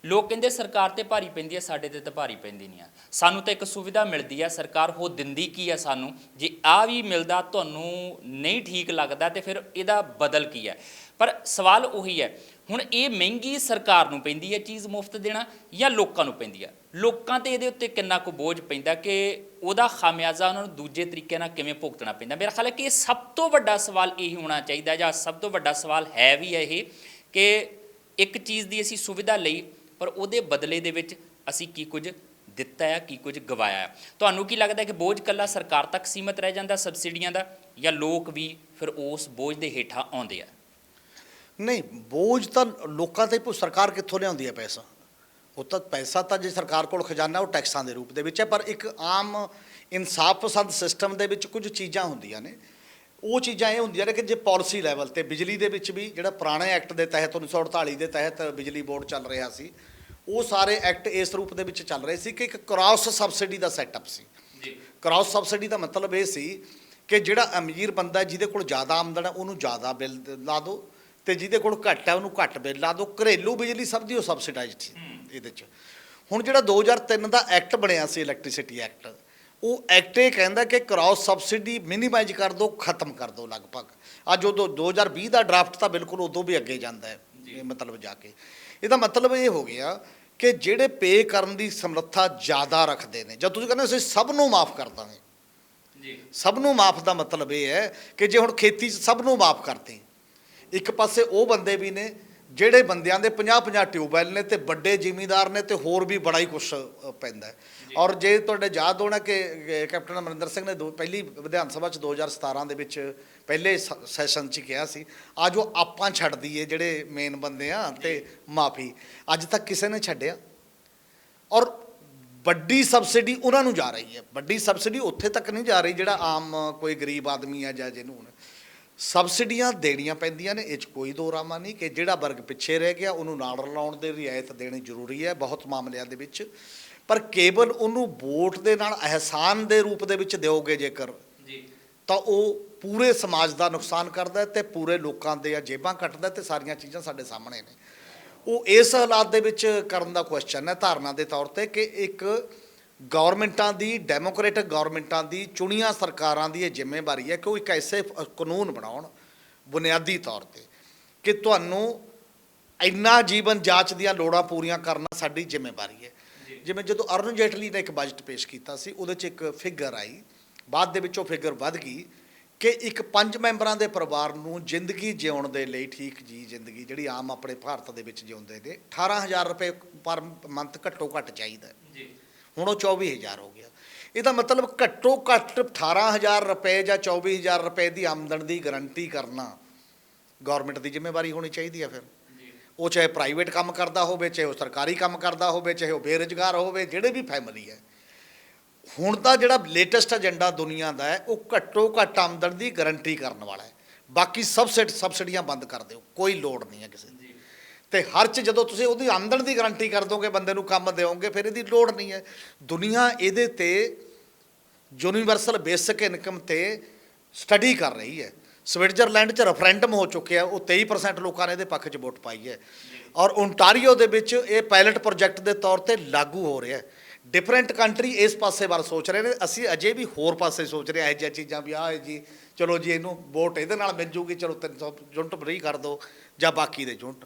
ਲੋਕ ਕਹਿੰਦੇ ਸਰਕਾਰ 'ਤੇ ਭਾਰੀ ਪੈਂਦੀ ਹੈ, ਸਾਡੇ 'ਤੇ ਤਾਂ ਭਾਰੀ ਪੈਂਦੀ ਨਹੀਂ ਆ। ਸਾਨੂੰ ਤਾਂ ਇੱਕ ਸੁਵਿਧਾ ਮਿਲਦੀ ਆ, ਸਰਕਾਰ ਉਹ ਦਿੰਦੀ ਕੀ ਆ ਸਾਨੂੰ, ਜੇ ਆ ਵੀ ਮਿਲਦਾ ਤੁਹਾਨੂੰ ਨਹੀਂ ਠੀਕ ਲੱਗਦਾ ਤੇ ਫਿਰ ਇਹਦਾ ਬਦਲ ਕੀ ਹੈ। ਪਰ ਸਵਾਲ ਉਹੀ ਹੈ, ਹੁਣ ਇਹ ਮਹਿੰਗੀ ਸਰਕਾਰ ਨੂੰ ਪੈਂਦੀ ਹੈ ਚੀਜ਼ ਮੁਫਤ ਦੇਣਾ ਜਾਂ ਲੋਕਾਂ ਨੂੰ ਪੈਂਦੀ ਆ? ਲੋਕਾਂ 'ਤੇ ਇਹਦੇ ਉੱਤੇ ਕਿੰਨਾ ਕੁ ਬੋਝ ਪੈਂਦਾ ਕਿ ਉਹਦਾ ਖਾਮਿਆਜ਼ਾ ਉਹਨਾਂ ਨੂੰ ਦੂਜੇ ਤਰੀਕੇ ਨਾਲ ਕਿਵੇਂ ਭੁਗਤਣਾ ਪੈਂਦਾ? ਮੇਰਾ ਖਿਆਲ ਹੈ ਕਿ ਇਹ ਸਭ ਤੋਂ ਵੱਡਾ ਸਵਾਲ ਇਹੀ ਹੋਣਾ ਚਾਹੀਦਾ, ਜਾਂ ਸਭ ਤੋਂ ਵੱਡਾ ਸਵਾਲ ਹੈ ਵੀ ਇਹ ਕਿ ਇੱਕ ਚੀਜ਼ ਦੀ ਅਸੀਂ ਸੁਵਿਧਾ ਲਈ ਪਰ ਉਹਦੇ ਬਦਲੇ ਦੇ ਵਿੱਚ ਅਸੀਂ ਕੀ ਕੁਝ ਦਿੱਤਾ ਹੈ, ਕੀ ਕੁਝ ਗਵਾਇਆ ਹੈ। ਤੁਹਾਨੂੰ ਕੀ ਲੱਗਦਾ ਕਿ ਬੋਝ ਇਕੱਲਾ ਸਰਕਾਰ ਤੱਕ ਸੀਮਤ ਰਹਿ ਜਾਂਦਾ ਸਬਸਿਡੀਆਂ ਦਾ, ਜਾਂ ਲੋਕ ਵੀ ਫਿਰ ਉਸ ਬੋਝ ਦੇ ਹੇਠਾਂ ਆਉਂਦੇ ਆ? ਨਹੀਂ, ਬੋਝ ਤਾਂ ਲੋਕਾਂ 'ਤੇ ਸਰਕਾਰ ਕਿੱਥੋਂ ਲਿਆਉਂਦੀ ਹੈ ਪੈਸਾ? ਉਹ ਤਾਂ ਪੈਸਾ ਤਾਂ ਜੇ ਸਰਕਾਰ ਕੋਲ ਖਜ਼ਾਨਾ ਉਹ ਟੈਕਸਾਂ ਦੇ ਰੂਪ ਦੇ ਵਿੱਚ ਹੈ। ਪਰ ਇੱਕ ਆਮ ਇਨਸਾਫ ਪਸੰਦ ਸਿਸਟਮ ਦੇ ਵਿੱਚ ਕੁਝ ਚੀਜ਼ਾਂ ਹੁੰਦੀਆਂ ਨੇ। ਉਹ ਚੀਜ਼ਾਂ ਇਹ ਹੁੰਦੀਆਂ ਨੇ ਕਿ ਜੇ ਪਾਲਿਸੀ ਲੈਵਲ 'ਤੇ ਬਿਜਲੀ ਦੇ ਵਿੱਚ ਵੀ ਜਿਹੜਾ ਪੁਰਾਣੇ ਐਕਟ ਦੇ ਤਹਿਤ 1948 ਦੇ ਤਹਿਤ ਬਿਜਲੀ ਬੋਰਡ ਚੱਲ ਰਿਹਾ ਸੀ, ਉਹ ਸਾਰੇ ਐਕਟ ਇਸ ਰੂਪ ਦੇ ਵਿੱਚ ਚੱਲ ਰਹੇ ਸੀ ਕਿ ਇੱਕ ਕ੍ਰਾਸ ਸਬਸਿਡੀ ਦਾ ਸੈਟਅਪ ਸੀ। ਕ੍ਰਾਸ ਸਬਸਿਡੀ ਦਾ ਮਤਲਬ ਇਹ ਸੀ ਕਿ ਜਿਹੜਾ ਅਮੀਰ ਬੰਦਾ ਜਿਹਦੇ ਕੋਲ ਜ਼ਿਆਦਾ ਆਮਦਨ ਹੈ ਉਹਨੂੰ ਜ਼ਿਆਦਾ ਬਿੱਲ ਲਾ ਦਿਓ, ਤੇ ਜਿਹਦੇ ਕੋਲ ਘੱਟ ਹੈ ਉਹਨੂੰ ਘੱਟ ਬਿੱਲ ਲਾ ਦਿਓ। ਘਰੇਲੂ ਬਿਜਲੀ ਸਭ ਦੀ ਉਹ ਸਬਸਿਡਾਈਜ਼ਡ ਸੀ ਇਹਦੇ 'ਚ। ਹੁਣ ਜਿਹੜਾ 2003 ਦਾ ਐਕਟ ਬਣਿਆ ਸੀ ਇਲੈਕਟ੍ਰੀਸਿਟੀ ਐਕਟ, ਉਹ ਐਕਟ ਇਹ ਕਹਿੰਦਾ ਕਿ ਕ੍ਰਾਸ ਸਬਸਿਡੀ ਮਿਨੀਮਾਈਜ਼ ਕਰ ਦਿਓ, ਖਤਮ ਕਰ ਦਿਓ ਲਗਭਗ। ਅੱਜ ਉਦੋਂ 2020 ਦਾ ਡਰਾਫਟ ਤਾਂ ਬਿਲਕੁਲ ਉਦੋਂ ਵੀ ਅੱਗੇ ਜਾਂਦਾ ਹੈ, ਇਹ ਮਤਲਬ ਜਾ ਕੇ ਇਹਦਾ ਮਤਲਬ ਇਹ ਹੋ ਗਿਆ ਕਿ ਜਿਹੜੇ ਪੇ ਕਰਨ ਦੀ ਸਮਰੱਥਾ ਜ਼ਿਆਦਾ ਰੱਖਦੇ ਨੇ, ਜਦ ਤੁਸੀਂ ਕਹਿੰਦੇ ਅਸੀਂ ਸਭ ਨੂੰ ਮਾਫ ਕਰ ਦਾਂਗੇ ਜੀ, ਸਭ ਨੂੰ ਮਾਫ ਦਾ ਮਤਲਬ ਇਹ ਹੈ ਕਿ ਜੇ ਹੁਣ ਖੇਤੀ 'ਚ ਸਭ ਨੂੰ ਮਾਫ ਕਰਤੇ, ਇੱਕ ਪਾਸੇ ਉਹ ਬੰਦੇ ਵੀ ਨੇ ਜਿਹੜੇ ਬੰਦਿਆਂ ਦੇ 50-50 ਟਿਊਬਵੈੱਲ ਨੇ ਤੇ ਵੱਡੇ ਜ਼ਿਮੀਂਦਾਰ ਨੇ ਤੇ ਹੋਰ ਵੀ ਬੜਾ ਹੀ ਕੁਛ ਪੈਂਦਾ ਹੈ। ਔਰ ਜੇ ਤੁਹਾਡੇ ਯਾਦ ਹੋਣਾ ਕਿ ਕੈਪਟਨ ਅਮਰਿੰਦਰ ਸਿੰਘ ਨੇ ਪਹਿਲੀ ਵਿਧਾਨ ਸਭਾ 'ਚ 2017 ਦੇ ਵਿੱਚ ਪਹਿਲੇ ਸੈਸ਼ਨ 'ਚ ਕਿਹਾ ਸੀ ਆ ਜੋ ਆਪਾਂ ਛੱਡ ਦਈਏ ਜਿਹੜੇ ਮੇਨ ਬੰਦੇ ਆ ਤੇ ਮਾਫੀ, ਅੱਜ ਤੱਕ ਕਿਸੇ ਨੇ ਛੱਡਿਆ। ਔਰ ਵੱਡੀ ਸਬਸਿਡੀ ਉਹਨਾਂ ਨੂੰ ਜਾ ਰਹੀ ਹੈ, ਵੱਡੀ ਸਬਸਿਡੀ ਉੱਥੇ ਤੱਕ ਨਹੀਂ ਜਾ ਰਹੀ ਜਿਹੜਾ ਆਮ ਕੋਈ ਗਰੀਬ ਆਦਮੀ ਆ ਜਾਂ ਜਿਹਨੂੰ ਸਬਸਿਡੀਆਂ ਦੇਣੀਆਂ ਪੈਂਦੀਆਂ ਨੇ। ਇਹ 'ਚ ਕੋਈ ਦੋ ਰਾਮਾ ਨਹੀਂ ਕਿ ਜਿਹੜਾ ਵਰਗ ਪਿੱਛੇ ਰਹਿ ਗਿਆ ਉਹਨੂੰ ਨਾਲ ਰਲਾਉਣ ਦੇ ਰਿਆਇਤ ਦੇਣੀ ਜ਼ਰੂਰੀ ਹੈ ਬਹੁਤ ਮਾਮਲਿਆਂ ਦੇ ਵਿੱਚ, ਪਰ ਕੇਵਲ ਉਹਨੂੰ ਵੋਟ ਦੇ ਨਾਲ ਅਹਿਸਾਨ ਦੇ ਰੂਪ ਦੇ ਵਿੱਚ ਦਿਓਗੇ ਜੇਕਰ ਜੀ, ਤਾਂ ਉਹ ਪੂਰੇ ਸਮਾਜ ਦਾ ਨੁਕਸਾਨ ਕਰਦਾ ਤੇ ਪੂਰੇ ਲੋਕਾਂ ਦੇ ਜੇਬਾਂ ਕੱਟਦਾ ਤੇ ਸਾਰੀਆਂ ਚੀਜ਼ਾਂ ਸਾਡੇ ਸਾਹਮਣੇ ਨੇ। ਉਹ ਇਸ ਹਾਲਾਤ ਦੇ ਵਿੱਚ ਕਰਨ ਦਾ ਕੁਐਸਚਨ ਹੈ ਧਾਰਨਾ ਦੇ ਤੌਰ ਤੇ ਕਿ ਇੱਕ ਗੌਰਮੈਂਟਾਂ ਦੀ, ਡੈਮੋਕ੍ਰੇਟਿਕ ਗੌਰਮੈਂਟਾਂ ਦੀ, ਚੁਣੀਆਂ ਸਰਕਾਰਾਂ ਦੀ ਇਹ ਜ਼ਿੰਮੇਵਾਰੀ ਹੈ ਕਿ ਉਹ ਇੱਕ ਐਸੇ ਕਾਨੂੰਨ ਬਣਾਉਣ ਬੁਨਿਆਦੀ ਤੌਰ ਤੇ ਕਿ ਤੁਹਾਨੂੰ ਇੰਨਾ ਜੀਵਨ ਜਾਂਚ ਦੀਆਂ ਲੋੜਾਂ ਪੂਰੀਆਂ ਕਰਨਾ ਸਾਡੀ ਜ਼ਿੰਮੇਵਾਰੀ ਹੈ। ਜਿਵੇਂ ਜਦੋਂ ਅਰੁਣ ਜੇਟਲੀ ਨੇ ਇੱਕ ਬਜਟ ਪੇਸ਼ ਕੀਤਾ ਸੀ ਉਹਦੇ 'ਚ ਇੱਕ ਫਿਗਰ ਆਈ, ਬਾਅਦ ਦੇ ਵਿੱਚ ਉਹ ਫਿਗਰ ਵੱਧ ਗਈ ਕਿ ਇੱਕ 5 ਮੈਂਬਰਾਂ ਦੇ ਪਰਿਵਾਰ ਨੂੰ ਜ਼ਿੰਦਗੀ ਜਿਉਣ ਦੇ ਲਈ ਠੀਕ ਜੀ ਜ਼ਿੰਦਗੀ ਜਿਹੜੀ ਆਮ ਆਪਣੇ ਭਾਰਤ ਦੇ ਵਿੱਚ ਜਿਉਂਦੇ ਨੇ 18,000 ਰੁਪਏ ਪਰ ਮੰਥ ਘੱਟੋ ਘੱਟ ਚਾਹੀਦਾ ਜੀ, ਹੁਣ ਉਹ 24,000 ਹੋ ਗਿਆ। ਇਹਦਾ ਮਤਲਬ ਘੱਟੋ ਘੱਟ 18,000 ਰੁਪਏ ਜਾਂ 24,000 ਰੁਪਏ ਦੀ ਆਮਦਨ ਦੀ ਗਰੰਟੀ ਕਰਨਾ ਗੌਰਮੈਂਟ ਦੀ ਜ਼ਿੰਮੇਵਾਰੀ ਹੋਣੀ ਚਾਹੀਦੀ ਹੈ। ਫਿਰ ਉਹ ਚਾਹੇ ਪ੍ਰਾਈਵੇਟ ਕੰਮ ਕਰਦਾ ਹੋਵੇ, ਚਾਹੇ ਉਹ ਸਰਕਾਰੀ ਕੰਮ ਕਰਦਾ ਹੋਵੇ, ਚਾਹੇ ਉਹ ਬੇਰੁਜ਼ਗਾਰ ਹੋਵੇ, ਜਿਹੜੇ ਵੀ ਫੈਮਿਲੀ ਹੈ। ਹੁਣ ਤਾਂ ਜਿਹੜਾ ਲੇਟੈਸਟ ਏਜੰਡਾ ਦੁਨੀਆ ਦਾ ਹੈ ਉਹ ਘੱਟੋ ਘੱਟ ਆਮਦਨ ਦੀ ਗਰੰਟੀ ਕਰਨ ਵਾਲਾ ਹੈ, ਬਾਕੀ ਸਬਸਿਡੀਆਂ ਬੰਦ ਕਰ ਦਿਓ, ਕੋਈ ਲੋੜ ਨਹੀਂ ਹੈ ਕਿਸੇ ਦੀ। ਤੇ ਹਰ 'ਚ ਜਦੋਂ ਤੁਸੀਂ ਉਹਦੀ ਆਮਦਨ ਦੀ ਗਰੰਟੀ ਕਰ ਦੋਗੇ, ਬੰਦੇ ਨੂੰ ਕੰਮ ਦਿਓਗੇ, ਫਿਰ ਇਹਦੀ ਲੋੜ ਨਹੀਂ ਹੈ। ਦੁਨੀਆ ਇਹਦੇ ਤੇ ਯੂਨੀਵਰਸਲ ਬੇਸਿਕ ਇਨਕਮ ਤੇ ਸਟੱਡੀ ਕਰ ਰਹੀ ਹੈ। ਸਵਿਟਜ਼ਰਲੈਂਡ 'ਚ ਰੈਫਰੈਂਡਮ ਹੋ ਚੁੱਕਿਆ, ਉਹ 23% ਲੋਕਾਂ ਨੇ ਇਹਦੇ ਪੱਖ 'ਚ ਵੋਟ ਪਾਈ ਹੈ। ਔਰ ਓਨਟਾਰੀਓ ਦੇ ਵਿੱਚ ਇਹ ਪਾਇਲਟ ਪ੍ਰੋਜੈਕਟ ਦੇ ਤੌਰ ਤੇ ਲਾਗੂ ਹੋ ਰਿਹਾ ਹੈ। ਡਿਫਰੈਂਟ ਕੰਟਰੀ ਇਸ ਪਾਸੇ ਵੱਲ ਸੋਚ ਰਹੇ ਨੇ, ਅਸੀਂ ਅਜੇ ਵੀ ਹੋਰ ਪਾਸੇ ਸੋਚ ਰਹੇ ਹਾਂ ਇਹੋ ਜਿਹੀਆਂ ਚੀਜ਼ਾਂ ਵੀ ਆਹ ਜੀ ਚਲੋ ਜੀ ਇਹਨੂੰ ਵੋਟ ਇਹਦੇ ਨਾਲ ਮਿਲ ਜੂਗੀ, ਚਲੋ 300 ਯੂਨਿਟ ਫਰੀ ਕਰ ਦਿਓ ਜਾਂ ਬਾਕੀ ਦੇ ਯੂਨਿਟ।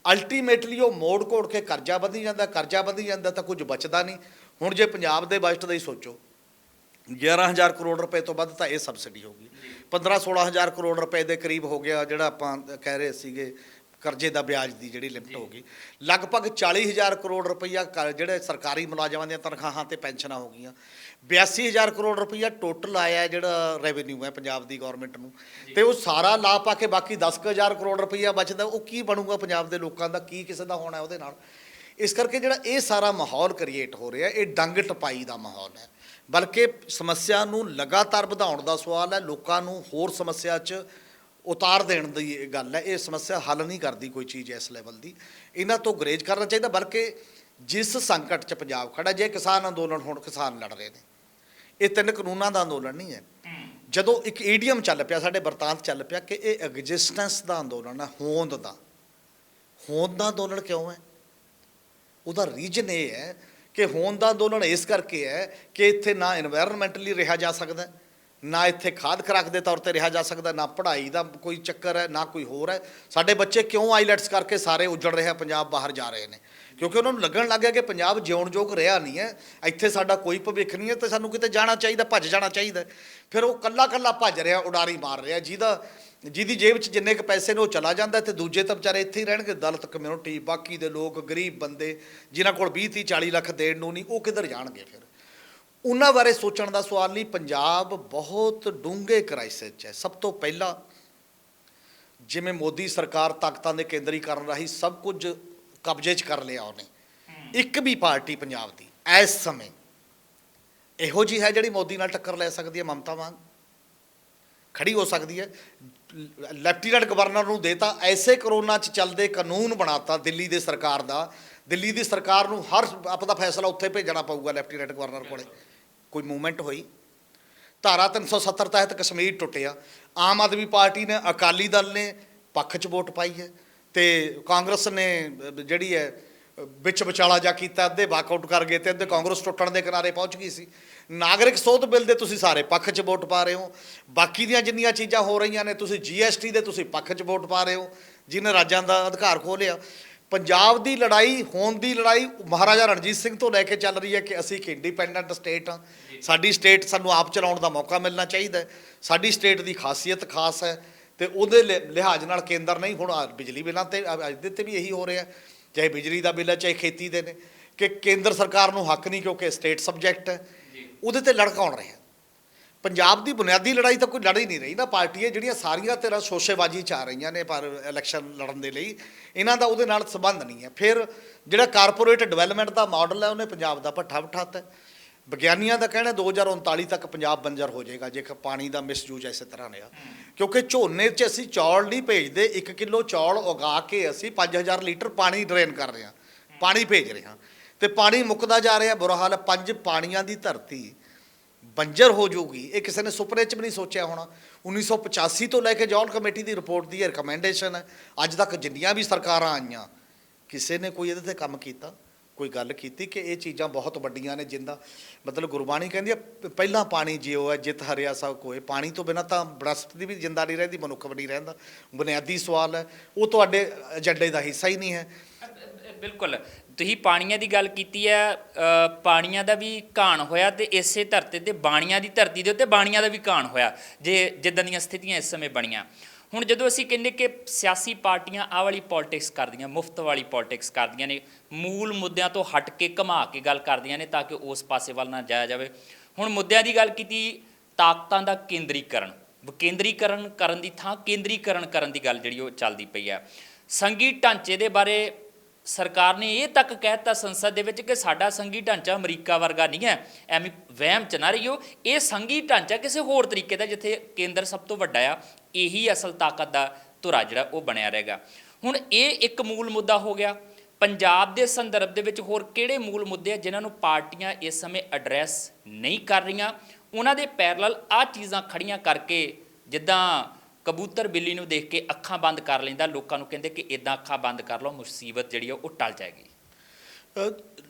ਅਲਟੀਮੇਟਲੀ ਉਹ ਮੋੜ ਘੋੜ ਕੇ ਕਰਜ਼ਾ ਵਧੀ ਜਾਂਦਾ ਤਾਂ ਕੁਝ ਬਚਦਾ ਨਹੀਂ। ਹੁਣ ਜੇ ਪੰਜਾਬ ਦੇ ਬਜਟ ਦਾ ਹੀ ਸੋਚੋ 11,000 ਕਰੋੜ ਰੁਪਏ ਤੋਂ ਵੱਧ ਤਾਂ ਇਹ ਸਬਸਿਡੀ ਹੋ ਗਈ, 15-16,000 ਕਰੋੜ ਰੁਪਏ ਦੇ ਕਰੀਬ ਹੋ ਗਿਆ ਜਿਹੜਾ ਆਪਾਂ ਕਹਿ ਰਹੇ ਸੀਗੇ ਕਰਜ਼ੇ ਦਾ ਵਿਆਜ ਦੀ ਜਿਹੜੀ ਲਿਮਟ ਹੋ ਗਈ। ਲਗਭਗ 40,000 ਕਰੋੜ ਰੁਪਈਆ ਜਿਹੜੇ ਸਰਕਾਰੀ ਮੁਲਾਜ਼ਮਾਂ ਦੀਆਂ ਤਨਖਾਹਾਂ ਤੇ ਪੈਨਸ਼ਨਾਂ ਹੋ ਗਈਆਂ। 82,000 ਕਰੋੜ ਰੁਪਈਆ ਟੋਟਲ ਆਇਆ ਜਿਹੜਾ ਰੈਵਨਿਊ ਹੈ ਪੰਜਾਬ ਦੀ ਗੌਰਮੈਂਟ ਨੂੰ, ਤੇ ਉਹ ਸਾਰਾ ਲਾ ਪਾ ਕੇ ਬਾਕੀ 10,000 ਕਰੋੜ ਰੁਪਈਆ ਬਚਦਾ, ਉਹ ਕੀ ਬਣੂਗਾ ਪੰਜਾਬ ਦੇ ਲੋਕਾਂ ਦਾ, ਕੀ ਕਿਸੇ ਦਾ ਹੋਣਾ ਉਹਦੇ ਨਾਲ। ਇਸ ਕਰਕੇ ਜਿਹੜਾ ਇਹ ਸਾਰਾ ਮਾਹੌਲ ਕ੍ਰੀਏਟ ਹੋ ਰਿਹਾ ਇਹ ਡੰਗ ਟਪਾਈ ਦਾ ਮਾਹੌਲ ਹੈ, ਬਲਕਿ ਸਮੱਸਿਆ ਨੂੰ ਲਗਾਤਾਰ ਵਧਾਉਣ ਦਾ ਸਵਾਲ ਹੈ, ਲੋਕਾਂ ਨੂੰ ਹੋਰ ਸਮੱਸਿਆ 'ਚ ਉਤਾਰ ਦੇਣ ਦੀ ਗੱਲ ਹੈ। ਇਹ ਸਮੱਸਿਆ ਹੱਲ ਨਹੀਂ ਕਰਦੀ ਕੋਈ ਚੀਜ਼ ਇਸ ਲੈਵਲ ਦੀ, ਇਹਨਾਂ ਤੋਂ ਗੁਰੇਜ਼ ਕਰਨਾ ਚਾਹੀਦਾ। ਬਲਕਿ ਜਿਸ ਸੰਕਟ 'ਚ ਪੰਜਾਬ ਖੜਾ, ਜੇ ਕਿਸਾਨ ਅੰਦੋਲਨ ਹੁਣ ਕਿਸਾਨ ਲੜ ਰਹੇ ਨੇ, ਇਹ 3 ਕਾਨੂੰਨਾਂ ਦਾ ਅੰਦੋਲਨ ਨਹੀਂ ਹੈ। ਜਦੋਂ ਇੱਕ ਈਡੀਅਮ ਚੱਲ ਪਿਆ, ਸਾਡੇ ਵਰਤਾਂਤ ਚੱਲ ਪਿਆ ਕਿ ਇਹ ਐਗਜ਼ਿਸਟੈਂਸ ਦਾ ਅੰਦੋਲਨ ਹੈ, ਹੋਂਦ ਦਾ ਅੰਦੋਲਨ ਕਿਉਂ ਹੈ? ਉਹਦਾ ਰੀਜਨ ਇਹ ਹੈ ਕਿ ਹੋਂਦ ਦਾ ਅੰਦੋਲਨ ਇਸ ਕਰਕੇ ਹੈ ਕਿ ਇੱਥੇ ਨਾ ਇਨਵਾਇਰਨਮੈਂਟਲੀ ਰਿਹਾ ਜਾ ਸਕਦਾ, ਨਾ ਇੱਥੇ ਖਾਦ ਖੁਰਾਕ ਦੇ ਤੌਰ ਤੇ ਰਿਹਾ ਜਾ ਸਕਦਾ, ਨਾ ਪੜ੍ਹਾਈ ਦਾ ਕੋਈ ਚੱਕਰ ਹੈ, ਨਾ ਕੋਈ ਹੋਰ ਹੈ। ਸਾਡੇ ਬੱਚੇ ਕਿਉਂ ਆਈਲੈਟਸ ਕਰਕੇ ਸਾਰੇ ਉੱਜੜ ਰਹੇ ਆ, ਪੰਜਾਬ ਬਾਹਰ ਜਾ ਰਹੇ ਨੇ? ਕਿਉਂਕਿ ਉਹਨਾਂ ਨੂੰ ਲੱਗਣ ਲੱਗ ਗਿਆ ਕਿ ਪੰਜਾਬ ਜਿਉਣ ਯੋਗ ਰਿਹਾ ਨਹੀਂ ਹੈ, ਇੱਥੇ ਸਾਡਾ ਕੋਈ ਭਵਿੱਖ ਨਹੀਂ ਹੈ ਤੇ ਸਾਨੂੰ ਕਿਤੇ ਜਾਣਾ ਚਾਹੀਦਾ, ਭੱਜ ਜਾਣਾ ਚਾਹੀਦਾ। ਫਿਰ ਉਹ ਕੱਲਾ ਭੱਜ ਰਿਹਾ, ਉਡਾਰੀ ਮਾਰ ਰਿਹਾ, ਜਿਹਦੀ ਜੇਬ 'ਚ ਜਿੰਨੇ ਕੁ ਪੈਸੇ ਨੇ ਉਹ ਚਲਾ ਜਾਂਦਾ ਤੇ ਦੂਜੇ ਤਾਂ ਵਿਚਾਰੇ ਇੱਥੇ ਹੀ ਰਹਿਣਗੇ। ਦਲਿਤ ਕਮਿਊਨਿਟੀ, ਬਾਕੀ ਦੇ ਲੋਕ, ਗਰੀਬ ਬੰਦੇ ਜਿਨ੍ਹਾਂ ਕੋਲ 20-30-40 ਲੱਖ ਦੇਣ ਨੂੰ ਨਹੀਂ, ਉਹ ਕਿੱਧਰ ਜਾਣਗੇ? ਫਿਰ ਉਹਨਾਂ ਬਾਰੇ ਸੋਚਣ ਦਾ ਸਵਾਲ ਨਹੀਂ। ਪੰਜਾਬ ਬਹੁਤ ਡੂੰਘੇ ਕ੍ਰਾਈਸਿਸ 'ਚ ਹੈ। ਸਭ ਤੋਂ ਪਹਿਲਾਂ ਜਿਵੇਂ ਮੋਦੀ ਸਰਕਾਰ ਤਾਕਤਾਂ ਦੇ ਕੇਂਦਰੀਕਰਨ ਰਾਹੀਂ ਸਭ ਕੁਝ ਕਬਜ਼ੇ 'ਚ ਕਰ ਲਿਆ ਉਹਨੇ, ਇੱਕ ਵੀ ਪਾਰਟੀ ਪੰਜਾਬ ਦੀ ਇਸ ਸਮੇਂ ਇਹੋ ਜਿਹੀ ਹੈ ਜਿਹੜੀ ਮੋਦੀ ਨਾਲ ਟੱਕਰ ਲੈ ਸਕਦੀ ਹੈ, ਮਮਤਾ ਵਾਂਗ ਖੜੀ ਹੋ ਸਕਦੀ ਹੈ। ਲੈਫਟੀਨੈਂਟ ਗਵਰਨਰ ਨੂੰ ਦੇਤਾ, ਐਸੇ ਕਰੋਨਾ 'ਚ ਚੱਲਦੇ ਕਾਨੂੰਨ ਬਣਾਤਾ ਦਿੱਲੀ ਦੇ ਸਰਕਾਰ ਦਾ, ਦਿੱਲੀ ਦੀ ਸਰਕਾਰ ਨੂੰ ਹਰ ਆਪਣਾ ਫੈਸਲਾ ਉੱਥੇ ਭੇਜਣਾ ਪਊਗਾ ਲੈਫਟੀਨੈਂਟ ਗਵਰਨਰ ਕੋਲੇ। ਕੋਈ ਮੂਵਮੈਂਟ ਹੋਈ? ਧਾਰਾ 370 ਤਹਿਤ ਕਸ਼ਮੀਰ ਟੁੱਟਿਆ, ਆਮ ਆਦਮੀ ਪਾਰਟੀ ਨੇ, ਅਕਾਲੀ ਦਲ ਨੇ ਪੱਖ 'ਚ ਵੋਟ ਪਾਈ ਹੈ ਤੇ ਕਾਂਗਰਸ ਨੇ ਜਿਹੜੀ ਹੈ ਵਿੱਚ ਵਿਚਾਲਾ ਜਾ ਕੀਤਾ, ਅੱਧੇ ਵਾਕਆਊਟ ਕਰ ਗਏ ਤੇ ਅੱਧੇ ਕਾਂਗਰਸ ਟੁੱਟਣ ਦੇ ਕਿਨਾਰੇ ਪਹੁੰਚ ਗਈ ਸੀ। ਨਾਗਰਿਕ ਸੋਧ ਬਿੱਲ ਦੇ ਤੁਸੀਂ ਸਾਰੇ ਪੱਖ 'ਚ ਵੋਟ ਪਾ ਰਹੇ ਹੋ, ਬਾਕੀ ਦੀਆਂ ਜਿੰਨੀਆਂ ਚੀਜ਼ਾਂ ਹੋ ਰਹੀਆਂ ਨੇ ਤੁਸੀਂ GST ਦੇ ਤੁਸੀਂ ਪੱਖ 'ਚ ਵੋਟ ਪਾ ਰਹੇ ਹੋ, ਜਿਹਨੇ ਰਾਜਾਂ ਦਾ ਅਧਿਕਾਰ ਖੋਹ ਲਿਆ। ਪੰਜਾਬ ਦੀ ਲੜਾਈ ਹੋਣ ਦੀ ਲੜਾਈ ਮਹਾਰਾਜਾ ਰਣਜੀਤ ਸਿੰਘ ਤੋਂ ਲੈ ਕੇ ਚੱਲ ਰਹੀ ਹੈ ਕਿ ਅਸੀਂ ਇੱਕ ਇੰਡੀਪੈਂਡੈਂਟ ਸਟੇਟ ਹਾਂ, ਸਾਡੀ ਸਟੇਟ ਸਾਨੂੰ ਆਪ ਚਲਾਉਣ ਦਾ ਮੌਕਾ ਮਿਲਣਾ ਚਾਹੀਦਾ ਹੈ, ਸਾਡੀ ਸਟੇਟ ਦੀ ਖਾਸੀਅਤ ਖਾਸ ਹੈ ਤੇ ਉਹਦੇ ਲਿਹਾਜ਼ ਨਾਲ ਕੇਂਦਰ ਨਹੀਂ। ਹੁਣ ਬਿਜਲੀ ਬਿੱਲਾਂ ਤੇ ਅੱਜ ਦੇ ਤੇ ਵੀ ਇਹੀ ਹੋ ਰਿਹਾ, ਚਾਹੇ ਬਿਜਲੀ ਦਾ ਬਿੱਲ ਹੈ ਚਾਹੇ ਖੇਤੀ ਦੇ ਨੇ, ਕਿ ਕੇਂਦਰ ਸਰਕਾਰ ਨੂੰ ਹੱਕ ਨਹੀਂ ਕਿਉਂਕਿ ਸਟੇਟ ਸਬਜੈਕਟ ਹੈ, ਉਹਦੇ ਤੇ ਲੜ ਕੌਣ ਰਿਹਾ। ਪੰਜਾਬ ਦੀ ਬੁਨਿਆਦੀ ਲੜਾਈ ਤਾਂ ਕੋਈ ਲੜ ਹੀ ਨਹੀਂ ਰਹੀ ਨਾ। ਪਾਰਟੀਆਂ ਜਿਹੜੀਆਂ ਸਾਰੀਆਂ ਤੇਰਾ ਸ਼ੋਸ਼ੇਬਾਜ਼ੀ 'ਚ ਆ ਰਹੀਆਂ ਨੇ ਪਰ ਇਲੈਕਸ਼ਨ ਲੜਨ ਦੇ ਲਈ, ਇਹਨਾਂ ਦਾ ਉਹਦੇ ਨਾਲ ਸੰਬੰਧ ਨਹੀਂ ਹੈ। ਫਿਰ ਜਿਹੜਾ ਕਾਰਪੋਰੇਟ ਡਿਵੈਲਪਮੈਂਟ ਦਾ ਮਾਡਲ ਹੈ ਉਹਨੇ ਪੰਜਾਬ ਦਾ ਭੱਠਾ ਬਿਠਾਤਾ। ਵਿਗਿਆਨੀਆਂ ਦਾ ਕਹਿਣਾ 2039 ਤੱਕ ਪੰਜਾਬ ਬੰਜਰ ਹੋ ਜਾਏਗਾ ਜੇਕਰ ਪਾਣੀ ਦਾ ਮਿਸਯੂਜ ਇਸੇ ਤਰ੍ਹਾਂ ਰਿਹਾ, ਕਿਉਂਕਿ ਝੋਨੇ 'ਚ ਅਸੀਂ ਚੌਲ ਨਹੀਂ ਭੇਜਦੇ, 1 ਕਿਲੋ ਚੌਲ ਉਗਾ ਕੇ ਅਸੀਂ 5000 ਲੀਟਰ ਪਾਣੀ ਡਰੇਨ ਕਰ ਰਹੇ ਹਾਂ, ਪਾਣੀ ਭੇਜ ਰਹੇ ਹਾਂ ਤੇ ਪਾਣੀ ਮੁੱਕਦਾ ਜਾ ਰਿਹਾ, ਬੁਰਾ ਹਾਲ ਹੈ। 5 ਪਾਣੀਆਂ ਦੀ ਧਰਤੀ ਬੰਜਰ ਹੋ ਜਾਊਗੀ, ਇਹ ਕਿਸੇ ਨੇ ਸੁਪਨੇ 'ਚ ਵੀ ਨਹੀਂ ਸੋਚਿਆ ਹੋਣਾ। 1985 ਤੋਂ ਲੈ ਕੇ ਜੌਲ ਕਮੇਟੀ ਦੀ ਰਿਪੋਰਟ ਦੀ ਰਿਕਮੈਂਡੇਸ਼ਨ ਹੈ, ਅੱਜ ਤੱਕ ਜਿੰਨੀਆਂ ਵੀ ਸਰਕਾਰਾਂ ਆਈਆਂ ਕਿਸੇ ਨੇ ਕੋਈ ਇਹਦੇ 'ਤੇ ਕੰਮ ਕੀਤਾ, ਕੋਈ ਗੱਲ ਕੀਤੀ ਕਿ ਇਹ ਚੀਜ਼ਾਂ ਬਹੁਤ ਵੱਡੀਆਂ ਨੇ, ਜਿੰਦਾ ਮਤਲਬ ਗੁਰਬਾਣੀ ਕਹਿੰਦੀ ਹੈ ਪਹਿਲਾਂ ਪਾਣੀ ਜਿਉ ਹੈ ਜਿਤ ਹਰਿਆ ਸਭ ਕੋਏ। ਪਾਣੀ ਤੋਂ ਬਿਨਾਂ ਤਾਂ ਬਨਸਪਤੀ ਵੀ ਜਿੰਦਾ ਨਹੀਂ ਰਹਿੰਦੀ, ਮਨੁੱਖ ਵੀ ਨਹੀਂ ਰਹਿੰਦਾ। ਬੁਨਿਆਦੀ ਸਵਾਲ ਹੈ, ਉਹ ਤੁਹਾਡੇ ਏਜੰਡੇ ਦਾ ਹਿੱਸਾ ਹੀ ਨਹੀਂ ਹੈ। ਬਿਲਕੁਲ, ਤੁਸੀਂ ਪਾਣੀਆਂ ਦੀ ਗੱਲ ਕੀਤੀ ਹੈ, ਪਾਣੀਆਂ ਦਾ ਵੀ ਘਾਣ ਹੋਇਆ ਤੇ ਇਸੇ ਧਰਤੀ ਤੇ ਬਾਣੀਆਂ ਦੀ ਧਰਤੀ ਦੇ ਉੱਤੇ ਬਾਣੀਆਂ ਦਾ ਵੀ ਘਾਣ ਹੋਇਆ, ਜੇ ਜਿੱਦਾਂ ਦੀਆਂ ਸਥਿਤੀਆਂ ਇਸ ਸਮੇਂ ਬਣੀਆਂ। ਹੁਣ ਜਦੋਂ ਅਸੀਂ ਕਹਿੰਦੇ ਕਿ ਸਿਆਸੀ ਪਾਰਟੀਆਂ ਆਹ ਵਾਲੀ ਪੋਲਿਟਿਕਸ ਕਰਦੀਆਂ, ਮੁਫਤ ਵਾਲੀ ਪੋਲਿਟਿਕਸ ਕਰਦੀਆਂ ਨੇ, ਮੂਲ ਮੁੱਦਿਆਂ ਤੋਂ ਹਟ ਕੇ ਘੁਮਾ ਕੇ ਗੱਲ ਕਰਦੀਆਂ ਨੇ ਤਾਂ ਕਿ ਉਸ ਪਾਸੇ ਵੱਲ ਨਾ ਜਾਇਆ ਜਾਵੇ। ਹੁਣ ਮੁੱਦਿਆਂ ਦੀ ਗੱਲ ਕੀਤੀ, ਤਾਕਤਾਂ ਦਾ ਕੇਂਦਰੀਕਰਨ, ਵਿਕੇਂਦਰੀਕਰਨ ਕਰਨ ਦੀ ਥਾਂ ਕੇਂਦਰੀਕਰਨ ਕਰਨ ਦੀ ਗੱਲ ਜਿਹੜੀ ਉਹ ਚੱਲਦੀ ਪਈ ਹੈ। ਸੰਘੀ ਢਾਂਚੇ ਦੇ ਬਾਰੇ ਸਰਕਾਰ ਨੇ ਇਹ ਤੱਕ ਕਹਿ ਦਿੱਤਾ ਸੰਸਦ ਦੇ ਵਿੱਚ ਕਿ ਸਾਡਾ ਸੰਘੀ ਢਾਂਚਾ ਅਮਰੀਕਾ ਵਰਗਾ ਨਹੀਂ ਹੈ, ਐਵੇਂ ਵਹਿਮ 'ਚ ਨਾ ਰਹੀਓ, ਇਹ ਸੰਘੀ ਢਾਂਚਾ ਕਿਸੇ ਹੋਰ ਤਰੀਕੇ ਦਾ ਜਿੱਥੇ ਕੇਂਦਰ ਸਭ ਤੋਂ ਵੱਡਾ ਆ, ਇਹੀ ਅਸਲ ਤਾਕਤ ਦਾ ਧੁਰਾ ਜਿਹੜਾ ਉਹ ਬਣਿਆ ਰਹੇਗਾ। ਹੁਣ ਇਹ ਇੱਕ ਮੂਲ ਮੁੱਦਾ ਹੋ ਗਿਆ। ਪੰਜਾਬ ਦੇ ਸੰਦਰਭ ਦੇ ਵਿੱਚ ਹੋਰ ਕਿਹੜੇ ਮੂਲ ਮੁੱਦੇ ਆ ਜਿਨ੍ਹਾਂ ਨੂੰ ਪਾਰਟੀਆਂ ਇਸ ਸਮੇਂ ਐਡਰੈਸ ਨਹੀਂ ਕਰ ਰਹੀਆਂ? ਉਹਨਾਂ ਦੇ ਪੈਰਲਲ ਆਹ ਚੀਜ਼ਾਂ ਖੜੀਆਂ ਕਰਕੇ, ਜਿੱਦਾਂ ਕਬੂਤਰ ਬਿੱਲੀ ਨੂੰ ਦੇਖ ਕੇ ਅੱਖਾਂ ਬੰਦ ਕਰ ਲੈਂਦਾ, ਲੋਕਾਂ ਨੂੰ ਕਹਿੰਦੇ ਕਿ ਇੱਦਾਂ ਅੱਖਾਂ ਬੰਦ ਕਰ ਲਓ, ਮੁਸੀਬਤ ਜਿਹੜੀ ਉਹ ਟਲ ਜਾਏਗੀ।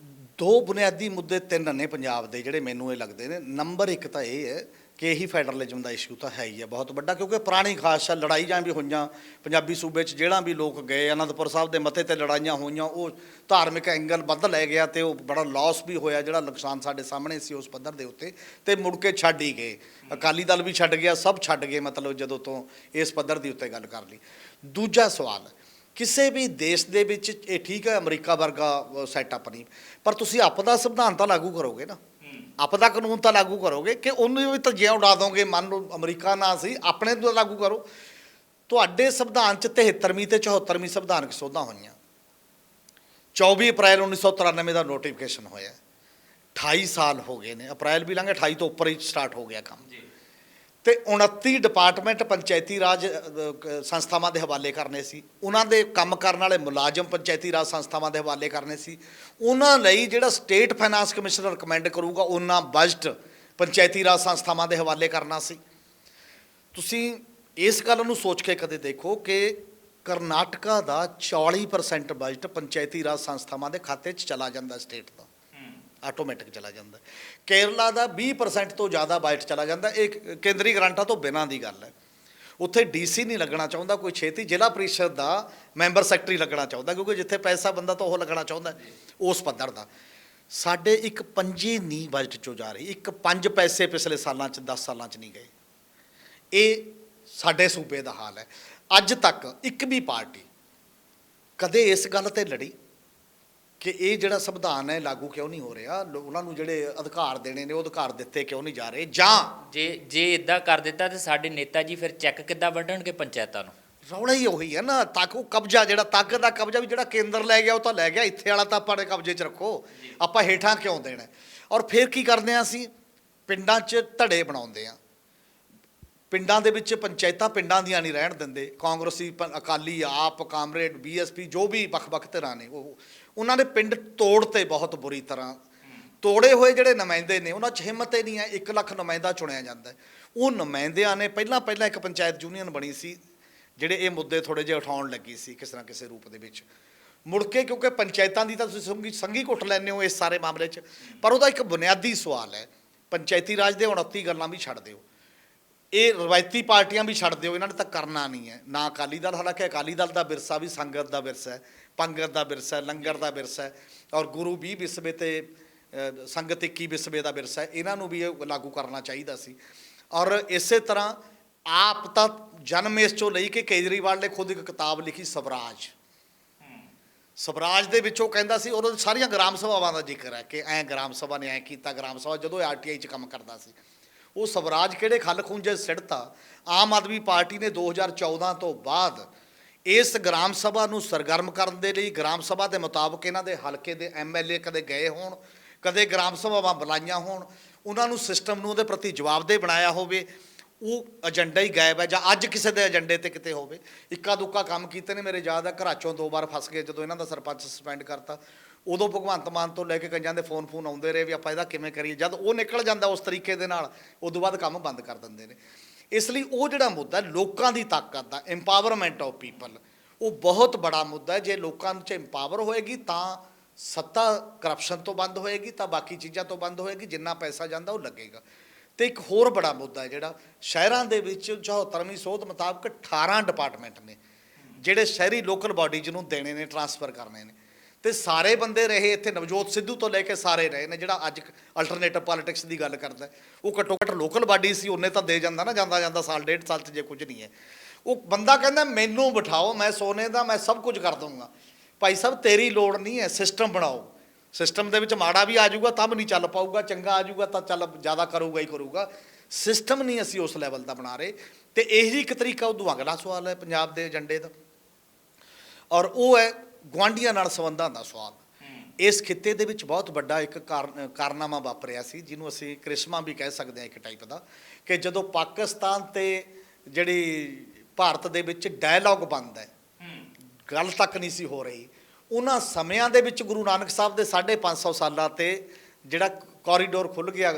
ਦੋ ਬੁਨਿਆਦੀ ਮੁੱਦੇ ਤਿੰਨ ਨੇ ਪੰਜਾਬ ਦੇ ਜਿਹੜੇ ਮੈਨੂੰ ਇਹ ਲੱਗਦੇ ਨੇ। ਨੰਬਰ 1 ਤਾਂ ਇਹ ਹੈ ਕਿ ਇਹੀ ਫੈਡਰਲਿਜ਼ਮ ਦਾ ਇਸ਼ੂ ਤਾਂ ਹੈ ਹੀ ਹੈ ਬਹੁਤ ਵੱਡਾ, ਕਿਉਂਕਿ ਪੁਰਾਣੀ ਖਾਸਾ ਲੜਾਈਆਂ ਵੀ ਹੋਈਆਂ ਪੰਜਾਬੀ ਸੂਬੇ 'ਚ, ਜਿਹੜਾ ਵੀ ਲੋਕ ਗਏ ਅਨੰਦਪੁਰ ਸਾਹਿਬ ਦੇ ਮੱਥੇ ਤੇ ਲੜਾਈਆਂ ਹੋਈਆਂ, ਉਹ ਧਾਰਮਿਕ ਐਂਗਲ ਵੱਧ ਲੈ ਗਿਆ ਤੇ ਉਹ ਬੜਾ ਲਾਸ ਵੀ ਹੋਇਆ, ਜਿਹੜਾ ਨੁਕਸਾਨ ਸਾਡੇ ਸਾਹਮਣੇ ਸੀ ਉਸ ਪੱਧਰ ਦੇ ਉੱਤੇ, ਤੇ ਮੁੜ ਕੇ ਛੱਡ ਹੀ ਗਏ। ਅਕਾਲੀ ਦਲ ਵੀ ਛੱਡ ਗਿਆ, ਸਭ ਛੱਡ ਗਏ, ਮਤਲਬ ਜਦੋਂ ਤੋਂ ਇਸ ਪੱਧਰ ਦੀ ਉੱਤੇ ਗੱਲ ਕਰ ਲਈ। ਦੂਜਾ ਸਵਾਲ, ਕਿਸੇ ਵੀ ਦੇਸ਼ ਦੇ ਵਿੱਚ ਇਹ ਠੀਕ ਹੈ ਅਮਰੀਕਾ ਵਰਗਾ ਸੈਟਅਪ ਨਹੀਂ, ਪਰ ਤੁਸੀਂ ਆਪਦਾ ਸੰਵਿਧਾਨ ਤਾਂ ਲਾਗੂ ਕਰੋਗੇ ਨਾ, ਆਪਦਾ ਕਾਨੂੰਨ ਤਾਂ ਲਾਗੂ ਕਰੋਗੇ ਕਿ ਉਹਨੂੰ ਵੀ ਧੱਜੀਆਂ ਉਡਾ ਦੋਗੇ। ਮੰਨ ਲਓ ਅਮਰੀਕਾ ਨਾ ਸੀ, ਆਪਣੇ ਤੋਂ ਲਾਗੂ ਕਰੋ। ਤੁਹਾਡੇ ਸੰਵਿਧਾਨ 'ਚ 73ਵੀਂ ਤੇ 74ਵੀਂ ਸੰਵਿਧਾਨਕ ਸੋਧਾਂ ਹੋਈਆਂ। 24 ਅਪ੍ਰੈਲ 1993 ਦਾ ਨੋਟੀਫਿਕੇਸ਼ਨ ਹੋਇਆ, 28 ਸਾਲ ਹੋ ਗਏ ਨੇ, ਅਪ੍ਰੈਲ ਵੀ ਲੰਘੇ, 28 ਤੋਂ ਉੱਪਰ ਹੀ ਸਟਾਰਟ ਹੋ ਗਿਆ ਕੰਮ। ਤੇ 29 ਡਿਪਾਰਟਮੈਂਟ ਪੰਚਾਇਤੀ ਰਾਜ ਸੰਸਥਾਵਾਂ ਦੇ ਹਵਾਲੇ ਕਰਨੇ ਸੀ, ਉਹਨਾਂ ਦੇ ਕੰਮ ਕਰਨ ਵਾਲੇ ਮੁਲਾਜ਼ਮ ਪੰਚਾਇਤੀ ਰਾਜ ਸੰਸਥਾਵਾਂ ਦੇ ਹਵਾਲੇ ਕਰਨੇ ਸੀ। ਉਹਨਾਂ ਲਈ ਜਿਹੜਾ ਸਟੇਟ ਫਾਈਨਾਂਸ ਕਮਿਸ਼ਨਰ ਰਿਕਮੈਂਡ ਕਰੂਗਾ ਉਹਨਾਂ ਬਜਟ ਪੰਚਾਇਤੀ ਰਾਜ ਸੰਸਥਾਵਾਂ ਦੇ ਹਵਾਲੇ ਕਰਨਾ ਸੀ। ਤੁਸੀਂ ਇਸ ਗੱਲ ਨੂੰ ਸੋਚ ਕੇ ਕਦੇ ਦੇਖੋ ਕਿ ਕਰਨਾਟਕਾ ਦਾ 40% ਬਜਟ ਪੰਚਾਇਤੀ ਰਾਜ ਸੰਸਥਾਵਾਂ ਦੇ ਖਾਤੇ 'ਚ ਚਲਾ ਜਾਂਦਾ, ਸਟੇਟ ਦਾ ਆਟੋਮੈਟਿਕ ਚਲਾ ਜਾਂਦਾ। ਕੇਰਲਾ ਦਾ 20% ਤੋਂ ਜ਼ਿਆਦਾ ਬਜਟ ਚਲਾ ਜਾਂਦਾ, ਇਹ ਕੇਂਦਰੀ ਗ੍ਰਾਂਟਾਂ ਤੋਂ ਬਿਨਾਂ ਦੀ ਗੱਲ ਹੈ। ਉੱਥੇ DC ਨਹੀਂ ਲੱਗਣਾ ਚਾਹੁੰਦਾ ਕੋਈ ਛੇਤੀ, ਜ਼ਿਲ੍ਹਾ ਪ੍ਰੀਸ਼ਦ ਦਾ ਮੈਂਬਰ ਸੈਕਟਰੀ ਲੱਗਣਾ ਚਾਹੁੰਦਾ, ਕਿਉਂਕਿ ਜਿੱਥੇ ਪੈਸਾ ਬੰਦਾ ਤਾਂ ਉਹ ਲੱਗਣਾ ਚਾਹੁੰਦਾ ਉਸ ਪੱਧਰ ਦਾ। ਸਾਡੇ ਇੱਕ ਪੰਜੇ ਨਹੀਂ ਬਜਟ 'ਚੋਂ ਜਾ ਰਹੀ, ਇੱਕ 5 ਪੈਸੇ ਪਿਛਲੇ ਸਾਲਾਂ 'ਚ 10 ਸਾਲਾਂ 'ਚ ਨਹੀਂ ਗਏ। ਇਹ ਸਾਡੇ ਸੂਬੇ ਦਾ ਹਾਲ ਹੈ। ਅੱਜ ਤੱਕ ਇੱਕ ਵੀ ਪਾਰਟੀ ਕਦੇ ਇਸ ਗੱਲ 'ਤੇ ਲੜੀ ਕਿ ਇਹ ਜਿਹੜਾ ਸੰਵਿਧਾਨ ਹੈ ਲਾਗੂ ਕਿਉਂ ਨਹੀਂ ਹੋ ਰਿਹਾ, ਉਹਨਾਂ ਨੂੰ ਜਿਹੜੇ ਅਧਿਕਾਰ ਦੇਣੇ ਨੇ ਉਹ ਅਧਿਕਾਰ ਦਿੱਤੇ ਕਿਉਂ ਨਹੀਂ ਜਾ ਰਹੇ, ਜਾਂ ਜੇ ਇੱਦਾਂ ਕਰ ਦਿੱਤਾ ਤੇ ਸਾਡੇ ਨੇਤਾ ਜੀ ਫਿਰ ਚੈੱਕ ਕਿੱਦਾਂ ਵੱਢਣਗੇ ਪੰਚਾਇਤਾਂ ਨੂੰ? ਰੌਲਾ ਹੀ ਉਹੀ ਹੈ ਨਾ, ਤੱਕ ਉਹ ਕਬਜ਼ਾ, ਜਿਹੜਾ ਤਾਕਤ ਦਾ ਕਬਜ਼ਾ ਵੀ ਜਿਹੜਾ ਕੇਂਦਰ ਲੈ ਗਿਆ ਉਹ ਤਾਂ ਲੈ ਗਿਆ, ਇੱਥੇ ਵਾਲਾ ਤਾਂ ਆਪਣੇ ਕਬਜ਼ੇ 'ਚ ਰੱਖੋ, ਆਪਾਂ ਹੇਠਾਂ ਕਿਉਂ ਦੇਣਾ? ਔਰ ਫਿਰ ਕੀ ਕਰਦੇ ਹਾਂ ਅਸੀਂ, ਪਿੰਡਾਂ 'ਚ ਧੜੇ ਬਣਾਉਂਦੇ ਹਾਂ। ਪਿੰਡਾਂ ਦੇ ਵਿੱਚ ਪੰਚਾਇਤਾਂ ਪਿੰਡਾਂ ਦੀਆਂ ਨਹੀਂ ਰਹਿਣ ਦਿੰਦੇ, ਕਾਂਗਰਸੀ, ਅਕਾਲੀ, ਆਪ, ਕਾਮਰੇਡ, BSP, ਜੋ ਵੀ ਵੱਖ-ਵੱਖ ਧਿਰਾਂ ਨੇ, ਉਹਨਾਂ ਨੇ ਪਿੰਡ ਤੋੜਤੇ ਬਹੁਤ ਬੁਰੀ ਤਰ੍ਹਾਂ। ਤੋੜੇ ਹੋਏ ਜਿਹੜੇ ਨੁਮਾਇੰਦੇ ਨੇ ਉਹਨਾਂ 'ਚ ਹਿੰਮਤ ਹੀ ਨਹੀਂ ਹੈ, 1 ਲੱਖ ਨੁਮਾਇੰਦਾ ਚੁਣਿਆ ਜਾਂਦਾ। ਉਹ ਨੁਮਾਇੰਦਿਆਂ ਨੇ ਪਹਿਲਾਂ ਇੱਕ ਪੰਚਾਇਤ ਯੂਨੀਅਨ ਬਣੀ ਸੀ ਜਿਹੜੇ ਇਹ ਮੁੱਦੇ ਥੋੜ੍ਹੇ ਜਿਹੇ ਉਠਾਉਣ ਲੱਗੀ ਸੀ ਕਿਸੇ ਨਾ ਕਿਸੇ ਰੂਪ ਦੇ ਵਿੱਚ। ਮੁੜ ਕੇ ਕਿਉਂਕਿ ਪੰਚਾਇਤਾਂ ਦੀ ਤਾਂ ਤੁਸੀਂ ਸੰਘੀ ਘੁੱਟ ਲੈਂਦੇ ਹੋ ਇਸ ਸਾਰੇ ਮਾਮਲੇ 'ਚ, ਪਰ ਉਹਦਾ ਇੱਕ ਬੁਨਿਆਦੀ ਸਵਾਲ ਹੈ, ਪੰਚਾਇਤੀ ਰਾਜ ਦੇ 29 ਗੱਲਾਂ ਵੀ ਛੱਡ ਦਿਓ, ਇਹ ਰਵਾਇਤੀ ਪਾਰਟੀਆਂ ਵੀ ਛੱਡ ਦਿਓ, ਇਹਨਾਂ ਨੇ ਤਾਂ ਕਰਨਾ ਨਹੀਂ ਹੈ ਨਾ। ਅਕਾਲੀ ਦਲ, ਹਾਲਾਂਕਿ ਅਕਾਲੀ ਦਲ ਦਾ ਵਿਰਸਾ ਵੀ ਸੰਗਤ ਦਾ ਵਿਰਸਾ ਹੈ, ਪੰਗਤ ਦਾ ਵਿਰਸਾ ਹੈ, ਲੰਗਰ ਦਾ ਵਿਰਸਾ ਹੈ, ਔਰ ਗੁਰੂ 20 ਵਿਸਵੇ ਤੇ ਸੰਗਤ 21 ਵਿਸਵੇ ਦਾ ਵਿਰਸਾ ਹੈ, ਇਹਨਾਂ ਨੂੰ ਵੀ ਇਹ ਲਾਗੂ ਕਰਨਾ ਚਾਹੀਦਾ ਸੀ। ਔਰ ਇਸੇ ਤਰ੍ਹਾਂ ਆਪ ਤਾਂ ਜਨਮ ਇਸ 'ਚੋਂ ਲਈ ਕਿ ਕੇਜਰੀਵਾਲ ਨੇ ਖੁਦ ਇੱਕ ਕਿਤਾਬ ਲਿਖੀ ਸਵਰਾਜ। ਸਵਰਾਜ ਦੇ ਵਿੱਚ ਉਹ ਕਹਿੰਦਾ ਸੀ, ਉਹਨਾਂ ਸਾਰੀਆਂ ਗ੍ਰਾਮ ਸਭਾਵਾਂ ਦਾ ਜ਼ਿਕਰ ਹੈ ਕਿ ਐਂ ਗ੍ਰਾਮ ਸਭਾ ਨੇ ਐਂ ਕੀਤਾ, ਗ੍ਰਾਮ ਸਭਾ ਜਦੋਂ RTI 'ਚ ਕੰਮ ਕਰਦਾ ਸੀ। ਉਹ ਸਵਰਾਜ ਕਿਹੜੇ ਖੱਲ ਖੂੰਜੇ ਸਿੱਟਤਾ। ਆਮ ਆਦਮੀ ਪਾਰਟੀ ਨੇ 2014 ਤੋਂ ਬਾਅਦ ਇਸ ਗ੍ਰਾਮ ਸਭਾ ਨੂੰ ਸਰਗਰਮ ਕਰਨ ਦੇ ਲਈ, ਗ੍ਰਾਮ ਸਭਾ ਦੇ ਮੁਤਾਬਕ ਇਹਨਾਂ ਦੇ ਹਲਕੇ ਦੇ MLA ਕਦੇ ਗਏ ਹੋਣ, ਕਦੇ ਗ੍ਰਾਮ ਸਭਾਵਾਂ ਬੁਲਾਈਆਂ ਹੋਣ, ਉਹਨਾਂ ਨੂੰ ਸਿਸਟਮ ਨੂੰ ਉਹਦੇ ਪ੍ਰਤੀ ਜਵਾਬਦੇਹ ਬਣਾਇਆ ਹੋਵੇ, ਉਹ ਏਜੰਡਾ ਹੀ ਗਾਇਬ ਹੈ। ਜਾਂ ਅੱਜ ਕਿਸੇ ਦੇ ਏਜੰਡੇ ਤੇ ਕਿਤੇ ਹੋਵੇ। ਇੱਕਾ ਦੁੱਕਾ ਕੰਮ ਕੀਤੇ ਨੇ। ਮੇਰੇ ਯਾਦ ਹੈ ਘਰਾਚੋਂ 2 ਵਾਰ ਫਸ ਗਏ ਜਦੋਂ ਇਹਨਾਂ ਦਾ ਸਰਪੰਚ ਸਸਪੈਂਡ ਕਰਤਾ। ਉਦੋਂ ਭਗਵੰਤ ਮਾਨ ਤੋਂ ਲੈ ਕੇ ਕਈਆਂ ਦੇ ਫੋਨ ਆਉਂਦੇ ਰਹੇ ਵੀ ਆਪਾਂ ਇਹਦਾ ਕਿਵੇਂ ਕਰੀਏ। ਜਦ ਉਹ ਨਿਕਲ ਜਾਂਦਾ ਉਸ ਤਰੀਕੇ ਦੇ ਨਾਲ, ਉਦੋਂ ਬਾਅਦ ਕੰਮ ਬੰਦ ਕਰ ਦਿੰਦੇ ਨੇ। ਇਸ ਲਈ ਉਹ ਜਿਹੜਾ ਮੁੱਦਾ ਲੋਕਾਂ ਦੀ ਤਾਕਤ ਦਾ, ਐਮਪਾਵਰਮੈਂਟ ਆਫ ਪੀਪਲ, ਉਹ ਬਹੁਤ ਬੜਾ ਮੁੱਦਾ ਹੈ। ਜੇ ਲੋਕਾਂ 'ਚ ਐਮਪਾਵਰ ਹੋਏਗੀ ਤਾਂ ਸੱਤਾ ਕਰਪਸ਼ਨ ਤੋਂ ਬੰਦ ਹੋਏਗੀ, ਤਾਂ ਬਾਕੀ ਚੀਜ਼ਾਂ ਤੋਂ ਬੰਦ ਹੋਏਗੀ। ਜਿੰਨਾ ਪੈਸਾ ਜਾਂਦਾ ਉਹ ਲੱਗੇਗਾ। ਤੇ ਇੱਕ ਹੋਰ ਬੜਾ ਮੁੱਦਾ ਜਿਹੜਾ ਸ਼ਹਿਰਾਂ ਦੇ ਵਿੱਚ 74ਵੀਂ ਸੋਧ ਮੁਤਾਬਕ 18 ਡਿਪਾਰਟਮੈਂਟ ਨੇ ਜਿਹੜੇ ਸ਼ਹਿਰੀ ਲੋਕਲ ਬਾਡੀਜ਼ ਨੂੰ ਦੇਣੇ ਨੇ, ਟਰਾਂਸਫਰ ਕਰਨੇ ਨੇ। ਤੇ ਸਾਰੇ ਬੰਦੇ ਰਹੇ ਇੱਥੇ, ਨਵਜੋਤ ਸਿੱਧੂ ਤੋਂ ਲੈ ਕੇ ਸਾਰੇ ਰਹੇ ਨੇ। ਜਿਹੜਾ ਅੱਜ ਅਲਟਰਨੇਟਿਵ ਪੋਲੀਟਿਕਸ ਦੀ ਗੱਲ ਕਰਦਾ, ਉਹ ਘੱਟੋ ਘੱਟ ਲੋਕਲ ਬਾਡੀ ਸੀ, ਉਹਨੇ ਤਾਂ ਦੇ ਜਾਂਦਾ ਨਾ, ਜਾਂਦਾ ਜਾਂਦਾ ਸਾਲ 1.5 ਸਾਲ 'ਚ ਜੇ ਕੁਝ ਨਹੀਂ ਹੈ। ਉਹ ਬੰਦਾ ਕਹਿੰਦਾ ਮੈਨੂੰ ਬਿਠਾਓ, ਮੈਂ ਸੋਨੇ ਦਾ ਮੈਂ ਸਭ ਕੁਝ ਕਰ ਦੂੰਗਾ। ਭਾਈ ਸਾਹਿਬ ਤੇਰੀ ਲੋੜ ਨਹੀਂ ਹੈ, ਸਿਸਟਮ ਬਣਾਓ। ਸਿਸਟਮ ਦੇ ਵਿੱਚ ਮਾੜਾ ਵੀ ਆ ਜਾਊਗਾ ਤਾਂ ਵੀ ਨਹੀਂ ਚੱਲ ਪਾਊਗਾ, ਚੰਗਾ ਆ ਜਾਊਗਾ ਤਾਂ ਚੱਲ ਜ਼ਿਆਦਾ ਕਰੂਗਾ ਹੀ ਕਰੂਗਾ। ਸਿਸਟਮ ਨਹੀਂ ਅਸੀਂ ਉਸ ਲੈਵਲ ਦਾ ਬਣਾ ਰਹੇ। ਤੇ ਇਹੀ ਇੱਕ ਤਰੀਕਾ। ਉਦੋਂ ਅਗਲਾ ਸਵਾਲ ਹੈ ਪੰਜਾਬ ਦੇ ਏਜੰਡੇ ਦਾ, ਔਰ ਉਹ ਹੈ ਗੁਆਂਢੀਆਂ ਨਾਲ ਸੰਬੰਧਾਂ ਦਾ ਸਵਾਲ। ਇਸ ਖਿੱਤੇ ਦੇ ਵਿੱਚ ਬਹੁਤ ਵੱਡਾ ਇੱਕ ਕਾਰਨਾਮਾ ਵਾਪਰਿਆ ਸੀ, ਜਿਹਨੂੰ ਅਸੀਂ ਕ੍ਰਿਸ਼ਮਾ ਵੀ ਕਹਿ ਸਕਦੇ ਹਾਂ ਇੱਕ ਟਾਈਪ ਦਾ, ਕਿ ਜਦੋਂ ਪਾਕਿਸਤਾਨ ਤੇ ਜਿਹੜੀ ਭਾਰਤ ਦੇ ਵਿੱਚ ਡਾਇਲੌਗ ਬੰਦ ਹੈ, ਗੱਲ ਤੱਕ ਨਹੀਂ ਸੀ ਹੋ ਰਹੀ, ਉਹਨਾਂ ਸਮਿਆਂ ਦੇ ਵਿੱਚ ਗੁਰੂ ਨਾਨਕ ਸਾਹਿਬ ਦੇ 550 ਸਾਲਾਂ ਤੇ ਜਿਹੜਾ ਕੋਰੀਡੋਰ ਖੁੱਲ੍ਹ ਗਿਆ,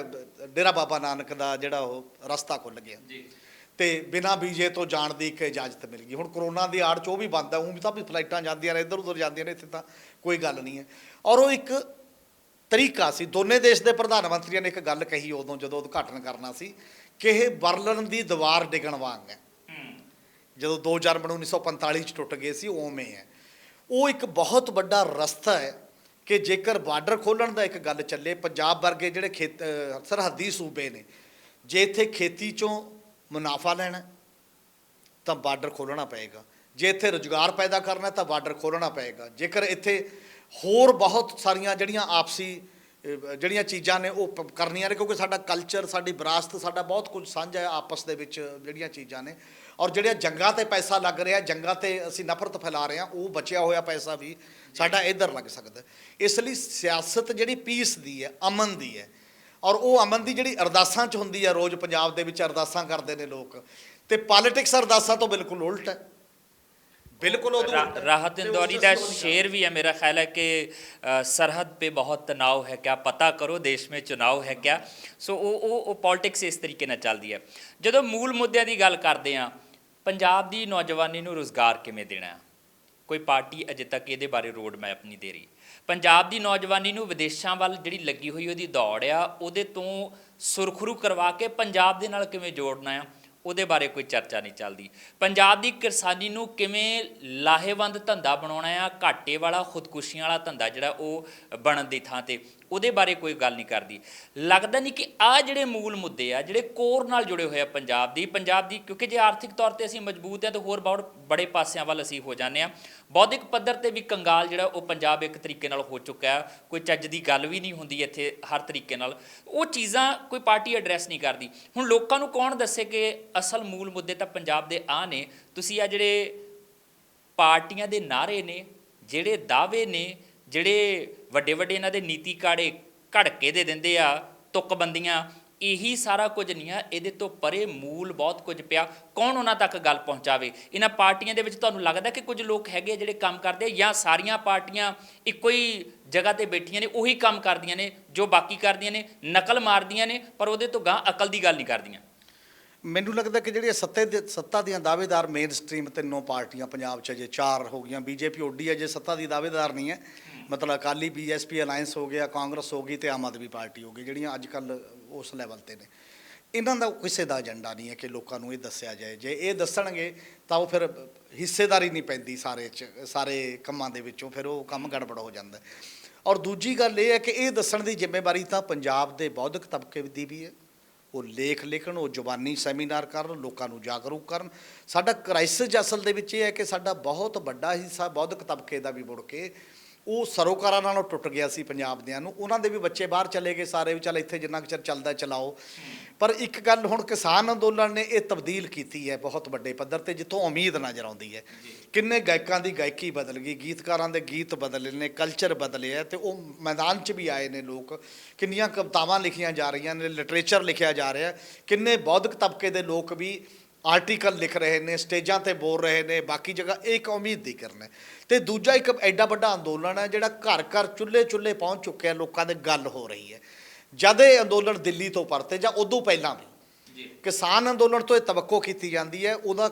ਡੇਰਾ ਬਾਬਾ ਨਾਨਕ ਦਾ ਜਿਹੜਾ ਉਹ ਰਸਤਾ ਖੁੱਲ੍ਹ ਗਿਆ ਤੇ ਬਿਨਾਂ ਵੀਜ਼ੇ ਤੋਂ ਜਾਣ ਦੀ ਇੱਕ ਇਜਾਜ਼ਤ ਮਿਲ ਗਈ। ਹੁਣ ਕਰੋਨਾ ਦੀ ਆੜ 'ਚ ਉਹ ਵੀ ਬੰਦ ਹੈ। ਉਹ ਵੀ ਤਾਂ ਵੀ ਫਲਾਈਟਾਂ ਜਾਂਦੀਆਂ ਨੇ, ਇੱਧਰ ਉੱਧਰ ਜਾਂਦੀਆਂ ਨੇ, ਇੱਥੇ ਤਾਂ ਕੋਈ ਗੱਲ ਨਹੀਂ ਹੈ। ਔਰ ਉਹ ਇੱਕ ਤਰੀਕਾ ਸੀ। ਦੋਨੇ ਦੇਸ਼ ਦੇ ਪ੍ਰਧਾਨ ਮੰਤਰੀਆਂ ਨੇ ਇੱਕ ਗੱਲ ਕਹੀ ਉਦੋਂ ਜਦੋਂ ਉਦਘਾਟਨ ਕਰਨਾ ਸੀ ਕਿ ਇਹ ਬਰਲਿਨ ਦੀ ਦੀਵਾਰ ਡਿੱਗਣ ਵਾਂਗ ਹੈ। ਜਦੋਂ 2 ਜਰਮਨ 1945 'ਚ ਟੁੱਟ ਗਏ ਸੀ, ਉਵੇਂ ਹੈ। ਉਹ ਇੱਕ ਬਹੁਤ ਵੱਡਾ ਰਸਤਾ ਹੈ ਕਿ ਜੇਕਰ ਬਾਰਡਰ ਖੋਲ੍ਹਣ ਦਾ ਇੱਕ ਗੱਲ ਚੱਲੇ, ਪੰਜਾਬ ਵਰਗੇ ਜਿਹੜੇ ਸਰਹੱਦੀ ਸੂਬੇ ਨੇ, ਜੇ ਇੱਥੇ ਖੇਤੀ 'ਚੋਂ ਮੁਨਾਫਾ ਲੈਣਾ ਤਾਂ ਬਾਰਡਰ ਖੋਲ੍ਹਣਾ ਪਏਗਾ। ਜੇ ਇੱਥੇ ਰੁਜ਼ਗਾਰ ਪੈਦਾ ਕਰਨਾ ਤਾਂ ਬਾਰਡਰ ਖੋਲ੍ਹਣਾ ਪਏਗਾ। ਜੇਕਰ ਇੱਥੇ ਹੋਰ ਬਹੁਤ ਸਾਰੀਆਂ ਜਿਹੜੀਆਂ ਆਪਸੀ ਜਿਹੜੀਆਂ ਚੀਜ਼ਾਂ ਨੇ ਉਹ ਕਰਨੀਆਂ ਨੇ, ਕਿਉਂਕਿ ਸਾਡਾ ਕਲਚਰ, ਸਾਡੀ ਵਿਰਾਸਤ, ਸਾਡਾ ਬਹੁਤ ਕੁਝ ਸਾਂਝਾ ਹੈ ਆਪਸ ਦੇ ਵਿੱਚ ਜਿਹੜੀਆਂ ਚੀਜ਼ਾਂ ਨੇ। ਔਰ ਜਿਹੜੀਆਂ ਜੰਗਾਂ 'ਤੇ ਪੈਸਾ ਲੱਗ ਰਿਹਾ, ਜੰਗਾਂ 'ਤੇ ਅਸੀਂ ਨਫ਼ਰਤ ਫੈਲਾ ਰਹੇ ਹਾਂ, ਉਹ ਬਚਿਆ ਹੋਇਆ ਪੈਸਾ ਵੀ ਸਾਡਾ ਇੱਧਰ ਲੱਗ ਸਕਦਾ। ਇਸ ਲਈ ਸਿਆਸਤ ਜਿਹੜੀ ਪੀਸ ਦੀ ਹੈ, ਅਮਨ ਦੀ ਹੈ, ਔਰ ਉਹ ਅਮਨ ਦੀ ਜਿਹੜੀ ਅਰਦਾਸਾਂ 'ਚ ਹੁੰਦੀ ਹੈ, ਰੋਜ਼ ਪੰਜਾਬ ਦੇ ਵਿੱਚ ਅਰਦਾਸਾਂ ਕਰਦੇ ਨੇ ਲੋਕ, ਤੇ ਪੋਲੀਟਿਕਸ ਅਰਦਾਸਾਂ ਤੋਂ ਬਿਲਕੁਲ ਉਲਟ ਹੈ। बिल्कुल राहत इंदौरी का शेर भी है, मेरा ख्याल है कि सरहद पे बहुत तनाव है क्या, पता करो देश में चुनाव है क्या। सो वो पॉलिटिक्स इस तरीके ਨਾਲ ਚੱਲਦੀ ਹੈ। ਜਦੋਂ ਮੂਲ ਮੁੱਦਿਆਂ ਦੀ ਗੱਲ ਕਰਦੇ ਹਾਂ, ਪੰਜਾਬ ਦੀ ਨੌਜਵਾਨੀ ਨੂੰ ਰੁਜ਼ਗਾਰ ਕਿਵੇਂ ਦੇਣਾ, ਕੋਈ ਪਾਰਟੀ ਅਜੇ ਤੱਕ ਇਹਦੇ ਬਾਰੇ ਰੋਡ ਮੈਪ ਨਹੀਂ ਦੇ ਰਹੀ। ਪੰਜਾਬ ਦੀ ਨੌਜਵਾਨੀ ਨੂੰ ਵਿਦੇਸ਼ਾਂ ਵੱਲ ਜਿਹੜੀ ਲੱਗੀ ਹੋਈ ਉਹਦੀ ਦੌੜ ਆ, ਉਹਦੇ ਤੋਂ ਸੁਰਖਰੂ ਕਰਵਾ ਕੇ ਪੰਜਾਬ ਦੇ ਨਾਲ ਕਿਵੇਂ ਜੋੜਨਾ ਆ, ਉਹਦੇ ਬਾਰੇ ਕੋਈ ਚਰਚਾ ਨਹੀਂ ਚੱਲਦੀ। ਪੰਜਾਬ ਦੀ ਕਿਸਾਨੀ ਨੂੰ ਕਿਵੇਂ ਲਾਹੇਵੰਦ ਧੰਦਾ ਬਣਾਉਣਾ ਆ, ਘਾਟੇ ਵਾਲਾ ਖੁਦਕੁਸ਼ੀਆਂ ਵਾਲਾ ਧੰਦਾ ਜਿਹੜਾ ਉਹ ਬਣਨ ਦੀ ਥਾਂ ਤੇ ਉਹਦੇ ਬਾਰੇ ਕੋਈ ਗੱਲ ਨਹੀਂ ਕਰਦੀ। ਲੱਗਦਾ ਨਹੀਂ ਕਿ ਆਹ ਜਿਹੜੇ ਮੂਲ ਮੁੱਦੇ ਆ ਜਿਹੜੇ ਕੋਰ ਨਾਲ ਜੁੜੇ ਹੋਏ ਆ ਪੰਜਾਬ ਦੀ, ਕਿਉਂਕਿ ਜੇ ਆਰਥਿਕ ਤੌਰ ਤੇ ਅਸੀਂ ਮਜ਼ਬੂਤ ਆ ਤਾਂ ਹੋਰ ਬਹੁਤ ਬੜੇ ਪਾਸਿਆਂ ਵੱਲ ਅਸੀਂ ਹੋ ਜਾਂਦੇ ਹਾਂ। ਬੌਧਿਕ ਪੱਧਰ ਤੇ ਵੀ ਕੰਗਾਲ ਜਿਹੜਾ ਉਹ ਪੰਜਾਬ ਇੱਕ ਤਰੀਕੇ ਨਾਲ ਹੋ ਚੁੱਕਾ ਹੈ। ਕੋਈ ਚੱਜ ਦੀ ਗੱਲ ਵੀ ਨਹੀਂ ਹੁੰਦੀ ਇੱਥੇ ਹਰ ਤਰੀਕੇ ਨਾਲ, ਉਹ ਚੀਜ਼ਾਂ ਕੋਈ ਪਾਰਟੀ ਐਡਰੈਸ ਨਹੀਂ ਕਰਦੀ। ਹੁਣ ਲੋਕਾਂ ਨੂੰ ਕੌਣ ਦੱਸੇ ਕਿ ਅਸਲ ਮੂਲ ਮੁੱਦੇ ਤਾਂ ਪੰਜਾਬ ਦੇ ਆ ਨੇ। ਤੁਸੀਂ ਆ ਜਿਹੜੇ ਪਾਰਟੀਆਂ ਦੇ ਨਾਅਰੇ ਨੇ, ਜਿਹੜੇ ਦਾਅਵੇ ਨੇ, ਜਿਹੜੇ ਵੱਡੇ ਵੱਡੇ ਇਹਨਾਂ ਦੇ ਨੀਤੀ ਕਾੜੇ ਘੜਕੇ ਦੇ ਦਿੰਦੇ ਆ, ਤੁਕਬੰਦੀਆਂ, ਇਹੀ ਸਾਰਾ ਕੁਝ ਨਹੀਂ ਆ। ਇਹਦੇ ਤੋਂ ਪਰੇ ਮੂਲ ਬਹੁਤ ਕੁਝ ਪਿਆ। ਕੌਣ ਉਹਨਾਂ ਤੱਕ ਗੱਲ ਪਹੁੰਚਾਵੇ? ਇਹਨਾਂ ਪਾਰਟੀਆਂ ਦੇ ਵਿੱਚ ਤੁਹਾਨੂੰ ਲੱਗਦਾ ਕਿ ਕੁਝ ਲੋਕ ਹੈਗੇ ਜਿਹੜੇ ਕੰਮ ਕਰਦੇ, ਜਾਂ ਸਾਰੀਆਂ ਪਾਰਟੀਆਂ ਇੱਕੋ ਹੀ ਜਗ੍ਹਾ ਤੇ ਬੈਠੀਆਂ ਨੇ, ਉਹੀ ਕੰਮ ਕਰਦੀਆਂ ਨੇ ਜੋ ਬਾਕੀ ਕਰਦੀਆਂ ਨੇ, ਨਕਲ ਮਾਰਦੀਆਂ ਨੇ, ਪਰ ਉਹਦੇ ਤੋਂ ਗਾਂਹ ਅਕਲ ਦੀ ਗੱਲ ਨਹੀਂ ਕਰਦੀਆਂ? ਮੈਨੂੰ ਲੱਗਦਾ ਕਿ ਜਿਹੜੀਆਂ ਸੱਤਾ ਦੀਆਂ ਦਾਅਵੇਦਾਰ ਮੇਨ ਸਟ੍ਰੀਮ ਤਿੰਨੋਂ ਪਾਰਟੀਆਂ ਪੰਜਾਬ 'ਚ ਜੇ ਚਾਰ ਹੋ ਗਈਆਂ, ਬੀਜੇਪੀ ਉੱਡੀ ਹੈ ਜੇ ਸੱਤਾ ਦੀ ਦਾਅਵੇਦਾਰ ਨਹੀਂ ਹੈ, ਮਤਲਬ ਅਕਾਲੀ ਬੀਐਸਪੀ ਅਲਾਇੰਸ ਹੋ ਗਿਆ, ਕਾਂਗਰਸ ਹੋ ਗਈ ਤੇ ਆਮ ਆਦਮੀ ਪਾਰਟੀ ਹੋ ਗਈ, ਜਿਹੜੀਆਂ ਅੱਜ ਕੱਲ੍ਹ ਉਸ ਲੈਵਲ ਤੇ ਨੇ। ਇਹਨਾਂ ਦਾ ਕਿਸੇ ਦਾ ਏਜੰਡਾ ਨਹੀਂ ਹੈ ਕਿ ਲੋਕਾਂ ਨੂੰ ਇਹ ਦੱਸਿਆ ਜਾਏ। ਜੇ ਇਹ ਦੱਸਣਗੇ ਤਾਂ ਉਹ ਫਿਰ ਹਿੱਸੇਦਾਰੀ ਨਹੀਂ ਪੈਂਦੀ ਸਾਰੇ ਕੰਮਾਂ ਦੇ ਵਿੱਚੋਂ, ਫਿਰ ਉਹ ਕੰਮ ਗੜਬੜ ਹੋ ਜਾਂਦਾ। ਔਰ ਦੂਜੀ ਗੱਲ ਇਹ ਹੈ ਕਿ ਇਹ ਦੱਸਣ ਦੀ ਜ਼ਿੰਮੇਵਾਰੀ ਤਾਂ ਪੰਜਾਬ ਦੇ ਬੌਧਿਕ ਤਬਕੇ ਦੀ ਵੀ ਹੈ। ਉਹ ਲੇਖ ਲਿਖਣ, ਉਹ ਜ਼ੁਬਾਨੀ ਸੈਮੀਨਾਰ ਕਰਨ, ਲੋਕਾਂ ਨੂੰ ਜਾਗਰੂਕ ਕਰਨ। ਸਾਡਾ ਕ੍ਰਾਈਸਿਸ ਅਸਲ ਦੇ ਵਿੱਚ ਇਹ ਹੈ ਕਿ ਸਾਡਾ ਬਹੁਤ ਵੱਡਾ ਹਿੱਸਾ ਬੌਧਿਕ ਤਬਕੇ ਦਾ ਵੀ ਮੁੜ ਕੇ ਉਹ ਸਰੋਕਾਰਾਂ ਨਾਲੋਂ ਟੁੱਟ ਗਿਆ ਸੀ ਪੰਜਾਬ ਦਿਆਂ ਨੂੰ। ਉਹਨਾਂ ਦੇ ਵੀ ਬੱਚੇ ਬਾਹਰ ਚਲੇ ਗਏ ਸਾਰੇ, ਵੀ ਚੱਲ ਇੱਥੇ ਜਿੰਨਾ ਕੁ ਚਿਰ ਚੱਲਦਾ ਚਲਾਓ। ਪਰ ਇੱਕ ਗੱਲ ਹੁਣ ਕਿਸਾਨ ਅੰਦੋਲਨ ਨੇ ਇਹ ਤਬਦੀਲ ਕੀਤੀ ਹੈ ਬਹੁਤ ਵੱਡੇ ਪੱਧਰ ਤੇ, ਜਿੱਥੋਂ ਉਮੀਦ ਨਜ਼ਰ ਆਉਂਦੀ ਹੈ। ਕਿੰਨੇ ਗਾਇਕਾਂ ਦੀ ਗਾਇਕੀ ਬਦਲ ਗਈ, ਗੀਤਕਾਰਾਂ ਦੇ ਗੀਤ ਬਦਲੇ ਨੇ, ਕਲਚਰ ਬਦਲੇ ਹੈ ਤੇ ਉਹ ਮੈਦਾਨ 'ਚ ਵੀ ਆਏ ਨੇ ਲੋਕ। ਕਿੰਨੀਆਂ ਕਵਿਤਾਵਾਂ ਲਿਖੀਆਂ ਜਾ ਰਹੀਆਂ ਨੇ, ਲਿਟਰੇਚਰ ਲਿਖਿਆ ਜਾ ਰਿਹਾ। ਕਿੰਨੇ ਬੌਧਿਕ ਤਬਕੇ ਦੇ ਲੋਕ ਵੀ ਆਰਟੀਕਲ ਲਿਖ ਰਹੇ ਨੇ, ਸਟੇਜਾਂ ਤੇ ਬੋਲ ਰਹੇ ਨੇ, ਬਾਕੀ ਜਗ੍ਹਾ। ਇਹ ਇੱਕ ਉਮੀਦ ਦੀ ਕਿਰਨ ਹੈ। ਤੇ ਦੂਜਾ ਇੱਕ ਐਡਾ ਵੱਡਾ ਅੰਦੋਲਨ ਹੈ ਜਿਹੜਾ ਘਰ ਘਰ ਚੁੱਲ੍ਹੇ ਪਹੁੰਚ ਚੁੱਕਿਆ, ਲੋਕਾਂ ਦੇ ਗੱਲ ਹੋ ਰਹੀ ਹੈ। ਜਦ ਇਹ ਅੰਦੋਲਨ ਦਿੱਲੀ ਤੋਂ ਪਰਤੇ ਜਾਂ ਉਦੋਂ ਪਹਿਲਾਂ ਵੀ ਕਿਸਾਨ ਅੰਦੋਲਨ ਤੋਂ ਇਹ ਤਵੱਕੋ ਕੀਤੀ ਜਾਂਦੀ ਹੈ, ਉਹਦਾ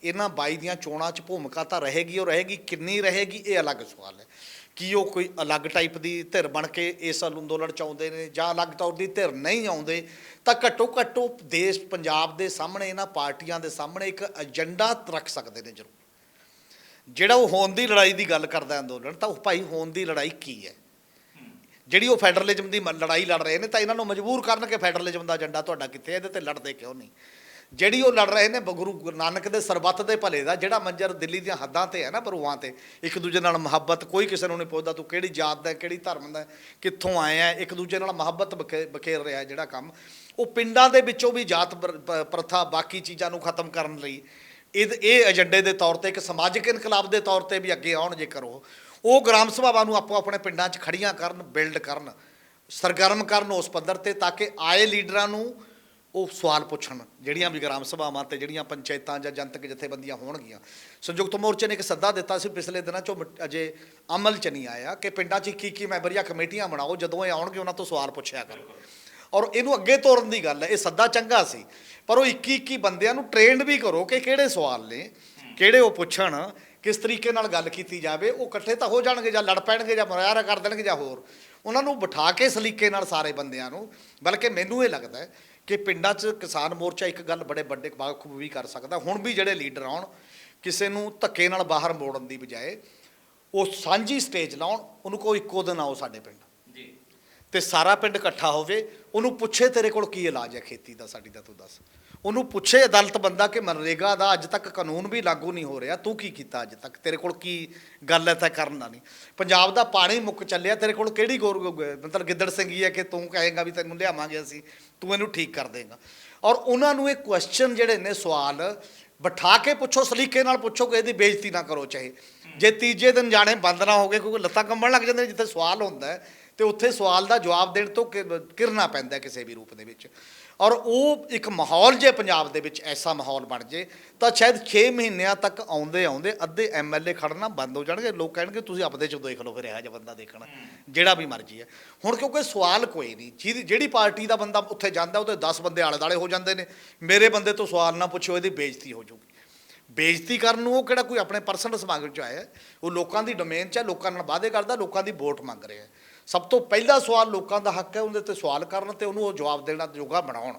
ਇਹਨਾਂ 22 ਦੀਆਂ ਚੋਣਾਂ 'ਚ ਭੂਮਿਕਾ ਤਾਂ ਰਹੇਗੀ। ਉਹ ਰਹੇਗੀ, ਕਿੰਨੀ ਰਹੇਗੀ ਇਹ ਅਲੱਗ ਸਵਾਲ ਹੈ। ਕੀ ਉਹ ਕੋਈ ਅਲੱਗ ਟਾਈਪ ਦੀ ਧਿਰ ਬਣ ਕੇ ਇਸ ਅੰਦੋਲਨ 'ਚ ਆਉਂਦੇ ਨੇ ਜਾਂ ਅਲੱਗ ਤੌਰ ਦੀ ਧਿਰ ਨਹੀਂ ਆਉਂਦੇ, ਤਾਂ ਘੱਟੋ ਘੱਟ ਉਹ ਦੇਸ਼ ਪੰਜਾਬ ਦੇ ਸਾਹਮਣੇ, ਇਹਨਾਂ ਪਾਰਟੀਆਂ ਦੇ ਸਾਹਮਣੇ ਇੱਕ ਏਜੰਡਾ ਰੱਖ ਸਕਦੇ ਨੇ ਜ਼ਰੂਰ। ਜਿਹੜਾ ਉਹ ਹੋਂਦ ਦੀ ਲੜਾਈ ਦੀ ਗੱਲ ਕਰਦਾ ਅੰਦੋਲਨ, ਤਾਂ ਉਹ ਭਾਈ ਹੋਂਦ ਦੀ ਲੜਾਈ ਕੀ ਹੈ? ਜਿਹੜੀ ਉਹ ਫੈਡਰਲਿਜ਼ਮ ਦੀ ਲੜਾਈ ਲੜ ਰਹੇ ਨੇ, ਤਾਂ ਇਹਨਾਂ ਨੂੰ ਮਜਬੂਰ ਕਰਨ ਕਿ ਫੈਡਰਲਿਜ਼ਮ ਦਾ ਏਜੰਡਾ ਤੁਹਾਡਾ ਕਿੱਥੇ ਹੈ, ਇਹਦੇ 'ਤੇ ਲੜਦੇ ਕਿਉਂ ਨਹੀਂ? ਜਿਹੜੀ ਉਹ ਲੜ ਰਹੇ ਨੇ ਗੁਰੂ ਨਾਨਕ ਦੇ ਸਰਬੱਤ ਦੇ ਭਲੇ ਦਾ, ਜਿਹੜਾ ਮੰਜ਼ਰ ਦਿੱਲੀ ਦੀਆਂ ਹੱਦਾਂ 'ਤੇ ਹੈ ਨਾ, ਬਰੂਹਾਂ 'ਤੇ, ਇੱਕ ਦੂਜੇ ਨਾਲ ਮੁਹੱਬਤ, ਕੋਈ ਕਿਸੇ ਨੂੰ ਨਹੀਂ ਪੁੱਛਦਾ ਤੂੰ ਕਿਹੜੀ ਜਾਤ ਦਾ, ਕਿਹੜੀ ਧਰਮ ਦਾ, ਕਿੱਥੋਂ ਆਇਆ, ਇੱਕ ਦੂਜੇ ਨਾਲ ਮੁਹੱਬਤ ਬਖੇਰ ਰਿਹਾ ਜਿਹੜਾ ਕੰਮ, ਉਹ ਪਿੰਡਾਂ ਦੇ ਵਿੱਚੋਂ ਵੀ ਜਾਤ ਪ੍ਰਥਾ, ਬਾਕੀ ਚੀਜ਼ਾਂ ਨੂੰ ਖਤਮ ਕਰਨ ਲਈ ਇਹ ਏਜੰਡੇ ਦੇ ਤੌਰ 'ਤੇ, ਇੱਕ ਸਮਾਜਿਕ ਇਨਕਲਾਬ ਦੇ ਤੌਰ 'ਤੇ ਵੀ ਅੱਗੇ ਆਉਣ। ਜੇਕਰ ਉਹ ਗ੍ਰਾਮ ਸਭਾਵਾਂ ਨੂੰ ਆਪੋ ਆਪਣੇ ਪਿੰਡਾਂ 'ਚ ਖੜੀਆਂ ਕਰਨ, ਬਿਲਡ ਕਰਨ, ਸਰਗਰਮ ਕਰਨ ਉਸ ਪੱਧਰ 'ਤੇ, ਤਾਂ ਕਿ ਆਏ ਲੀਡਰਾਂ ਨੂੰ ਉਹ ਸਵਾਲ ਪੁੱਛਣ। ਜਿਹੜੀਆਂ ਵੀ ਗ੍ਰਾਮ ਸਭਾਵਾਂ ਤੇ ਜਿਹੜੀਆਂ ਪੰਚਾਇਤਾਂ ਜਾਂ ਜਨਤਕ ਜਥੇਬੰਦੀਆਂ ਹੋਣਗੀਆਂ। ਸੰਯੁਕਤ ਮੋਰਚੇ ਨੇ ਇੱਕ ਸੱਦਾ ਦਿੱਤਾ ਸੀ ਪਿਛਲੇ ਦਿਨਾਂ 'ਚੋਂ, ਅਜੇ ਅਮਲ 'ਚ ਨਹੀਂ ਆਇਆ, ਕਿ ਪਿੰਡਾਂ 'ਚ 21 ਮੈਂਬਰੀਆਂ ਕਮੇਟੀਆਂ ਬਣਾਓ, ਜਦੋਂ ਇਹ ਆਉਣਗੇ ਉਹਨਾਂ ਤੋਂ ਸਵਾਲ ਪੁੱਛਿਆ ਕਰੋ। ਔਰ ਇਹਨੂੰ ਅੱਗੇ ਤੋਰਨ ਦੀ ਗੱਲ ਹੈ। ਇਹ ਸੱਦਾ ਚੰਗਾ ਸੀ, ਪਰ ਉਹ 21 ਬੰਦਿਆਂ ਨੂੰ ਟ੍ਰੇਨਡ ਵੀ ਕਰੋ ਕਿ ਕਿਹੜੇ ਸਵਾਲ ਨੇ, ਕਿਹੜੇ ਉਹ ਪੁੱਛਣ, ਕਿਸ ਤਰੀਕੇ ਨਾਲ ਗੱਲ ਕੀਤੀ ਜਾਵੇ। ਉਹ ਇਕੱਠੇ ਤਾਂ ਹੋ ਜਾਣਗੇ, ਜਾਂ ਲੜ ਪੈਣਗੇ, ਜਾਂ ਮੁਜ਼ਾਹਰਾ ਕਰ ਦੇਣਗੇ, ਜਾਂ ਹੋਰ। ਉਹਨਾਂ ਨੂੰ ਬਿਠਾ ਕੇ ਸਲੀਕੇ ਨਾਲ ਸਾਰੇ ਬੰਦਿਆਂ ਨੂੰ। ਬਲਕਿ ਮੈਨੂੰ ਇਹ ਲੱਗਦਾ ਹੈ ਕਿ ਪਿੰਡਾਂ 'ਚ ਕਿਸਾਨ ਮੋਰਚਾ ਇੱਕ ਗੱਲ ਬੜੇ ਵੱਡੇ ਬਾਖੂਬੀ ਕਰ ਸਕਦਾ। ਹੁਣ ਵੀ ਜਿਹੜੇ ਲੀਡਰ ਆਉਣ, ਕਿਸੇ ਨੂੰ ਧੱਕੇ ਨਾਲ ਬਾਹਰ ਮੋੜਨ ਦੀ ਬਜਾਏ ਉਹ ਸਾਂਝੀ ਸਟੇਜ ਲਾਉਣ। ਉਹਨੂੰ ਕੋਈ ਇੱਕੋ ਦਿਨ ਆਓ ਸਾਡੇ ਪਿੰਡ ਤੇ ਸਾਰਾ ਪਿੰਡ ਇਕੱਠਾ ਹੋਵੇ, ਉਹਨੂੰ ਪੁੱਛੇ ਤੇਰੇ ਕੋਲ ਕੀ ਇਲਾਜ ਹੈ ਖੇਤੀ ਦਾ, ਸਾਡੀ ਦਾ ਤੂੰ ਦੱਸ। ਉਹਨੂੰ ਪੁੱਛੇ ਅਦਾਲਤ ਬੰਦਾ ਕਿ ਮਨਰੇਗਾ ਦਾ ਅੱਜ ਤੱਕ ਕਾਨੂੰਨ ਵੀ ਲਾਗੂ ਨਹੀਂ ਹੋ ਰਿਹਾ, ਤੂੰ ਕੀ ਕੀਤਾ ਅੱਜ ਤੱਕ, ਤੇਰੇ ਕੋਲ ਕੀ ਗੱਲ ਹੈ ਤਾਂ ਕਰਨ ਦਾ ਨਹੀਂ। ਪੰਜਾਬ ਦਾ ਪਾਣੀ ਮੁੱਕ ਚੱਲਿਆ, ਤੇਰੇ ਕੋਲ ਕਿਹੜੀ ਮਤਲਬ ਗਿੱਦੜ ਸਿੰਘੀ ਹੈ ਕਿ ਤੂੰ ਕਹੇਗਾ ਵੀ ਤੈਨੂੰ ਲਿਆਵਾਂਗੇ ਅਸੀਂ, ਤੂੰ ਇਹਨੂੰ ਠੀਕ ਕਰ ਦੇਗਾ। ਔਰ ਉਹਨਾਂ ਨੂੰ ਇਹ ਕੁਐਸਚਨ ਜਿਹੜੇ ਨੇ, ਸਵਾਲ ਬਿਠਾ ਕੇ ਪੁੱਛੋ, ਸਲੀਕੇ ਨਾਲ ਪੁੱਛੋ, ਕਿ ਇਹਦੀ ਬੇਇੱਜ਼ਤੀ ਨਾ ਕਰੋ। ਚਾਹੇ ਜੇ ਤੀਜੇ ਦਿਨ ਜਾਣੇ ਬੰਦ ਨਾ ਹੋ ਗਏ, ਕਿਉਂਕਿ ਲੱਤਾਂ ਕੰਬਣ ਲੱਗ ਜਾਂਦੇ ਜਿੱਥੇ ਸਵਾਲ ਹੁੰਦਾ ਹੈ, ਤੇ ਉੱਥੇ ਸਵਾਲ ਦਾ ਜਵਾਬ ਦੇਣ ਤੋਂ ਕਿਰਨਾ ਪੈਂਦਾ ਕਿਸੇ ਵੀ ਰੂਪ ਦੇ ਵਿੱਚ। ਔਰ ਉਹ ਇੱਕ ਮਾਹੌਲ ਜੇ ਪੰਜਾਬ ਦੇ ਵਿੱਚ ਐਸਾ ਮਾਹੌਲ ਬਣ ਜੇ, ਤਾਂ ਸ਼ਾਇਦ 6 ਮਹੀਨਿਆਂ ਤੱਕ ਆਉਂਦੇ ਅੱਧੇ ਐਮਐਲਏ ਖੜਨਾ ਬੰਦ ਹੋ ਜਾਣਗੇ। ਲੋਕ ਕਹਿਣਗੇ ਤੁਸੀਂ ਆਪਦੇ 'ਚ ਦੇਖ ਲਓ ਫਿਰ ਇਹੋ ਜਿਹਾ ਬੰਦਾ ਦੇਖਣਾ, ਜਿਹੜਾ ਵੀ ਮਰਜ਼ੀ ਹੈ। ਹੁਣ ਕਿਉਂਕਿ ਸਵਾਲ ਕੋਈ ਨਹੀਂ, ਜਿਹੜੀ ਪਾਰਟੀ ਦਾ ਬੰਦਾ ਉੱਥੇ ਜਾਂਦਾ, ਉਹਦੇ 10 ਬੰਦੇ ਆਲੇ ਦੁਆਲੇ ਹੋ ਜਾਂਦੇ ਨੇ। ਮੇਰੇ ਬੰਦੇ ਤੋਂ ਸਵਾਲ ਨਾ ਪੁੱਛੋ, ਇਹਦੀ ਬੇਇੱਜ਼ਤੀ ਹੋ ਜਾਊਗੀ। ਬੇਇੱਜ਼ਤੀ ਕਰਨ ਨੂੰ ਉਹ ਕਿਹੜਾ ਕੋਈ ਆਪਣੇ ਪਰਸਨਲ ਸਮਾਗਮ 'ਚ ਆਇਆ, ਉਹ ਲੋਕਾਂ ਦੀ ਡੋਮੇਨ 'ਚ ਹੈ, ਲੋਕਾਂ ਨਾਲ ਵਾਅਦੇ ਕਰਦਾ, ਲੋਕਾਂ ਦੀ ਵੋਟ ਮੰਗ ਰਿਹਾ। ਸਭ ਤੋਂ ਪਹਿਲਾ ਸਵਾਲ ਲੋਕਾਂ ਦਾ ਹੱਕ ਹੈ, ਉਹਦੇ 'ਤੇ ਸਵਾਲ ਕਰਨ ਅਤੇ ਉਹਨੂੰ ਉਹ ਜਵਾਬ ਦੇਣਾ ਯੋਗਾ ਬਣਾਉਣ।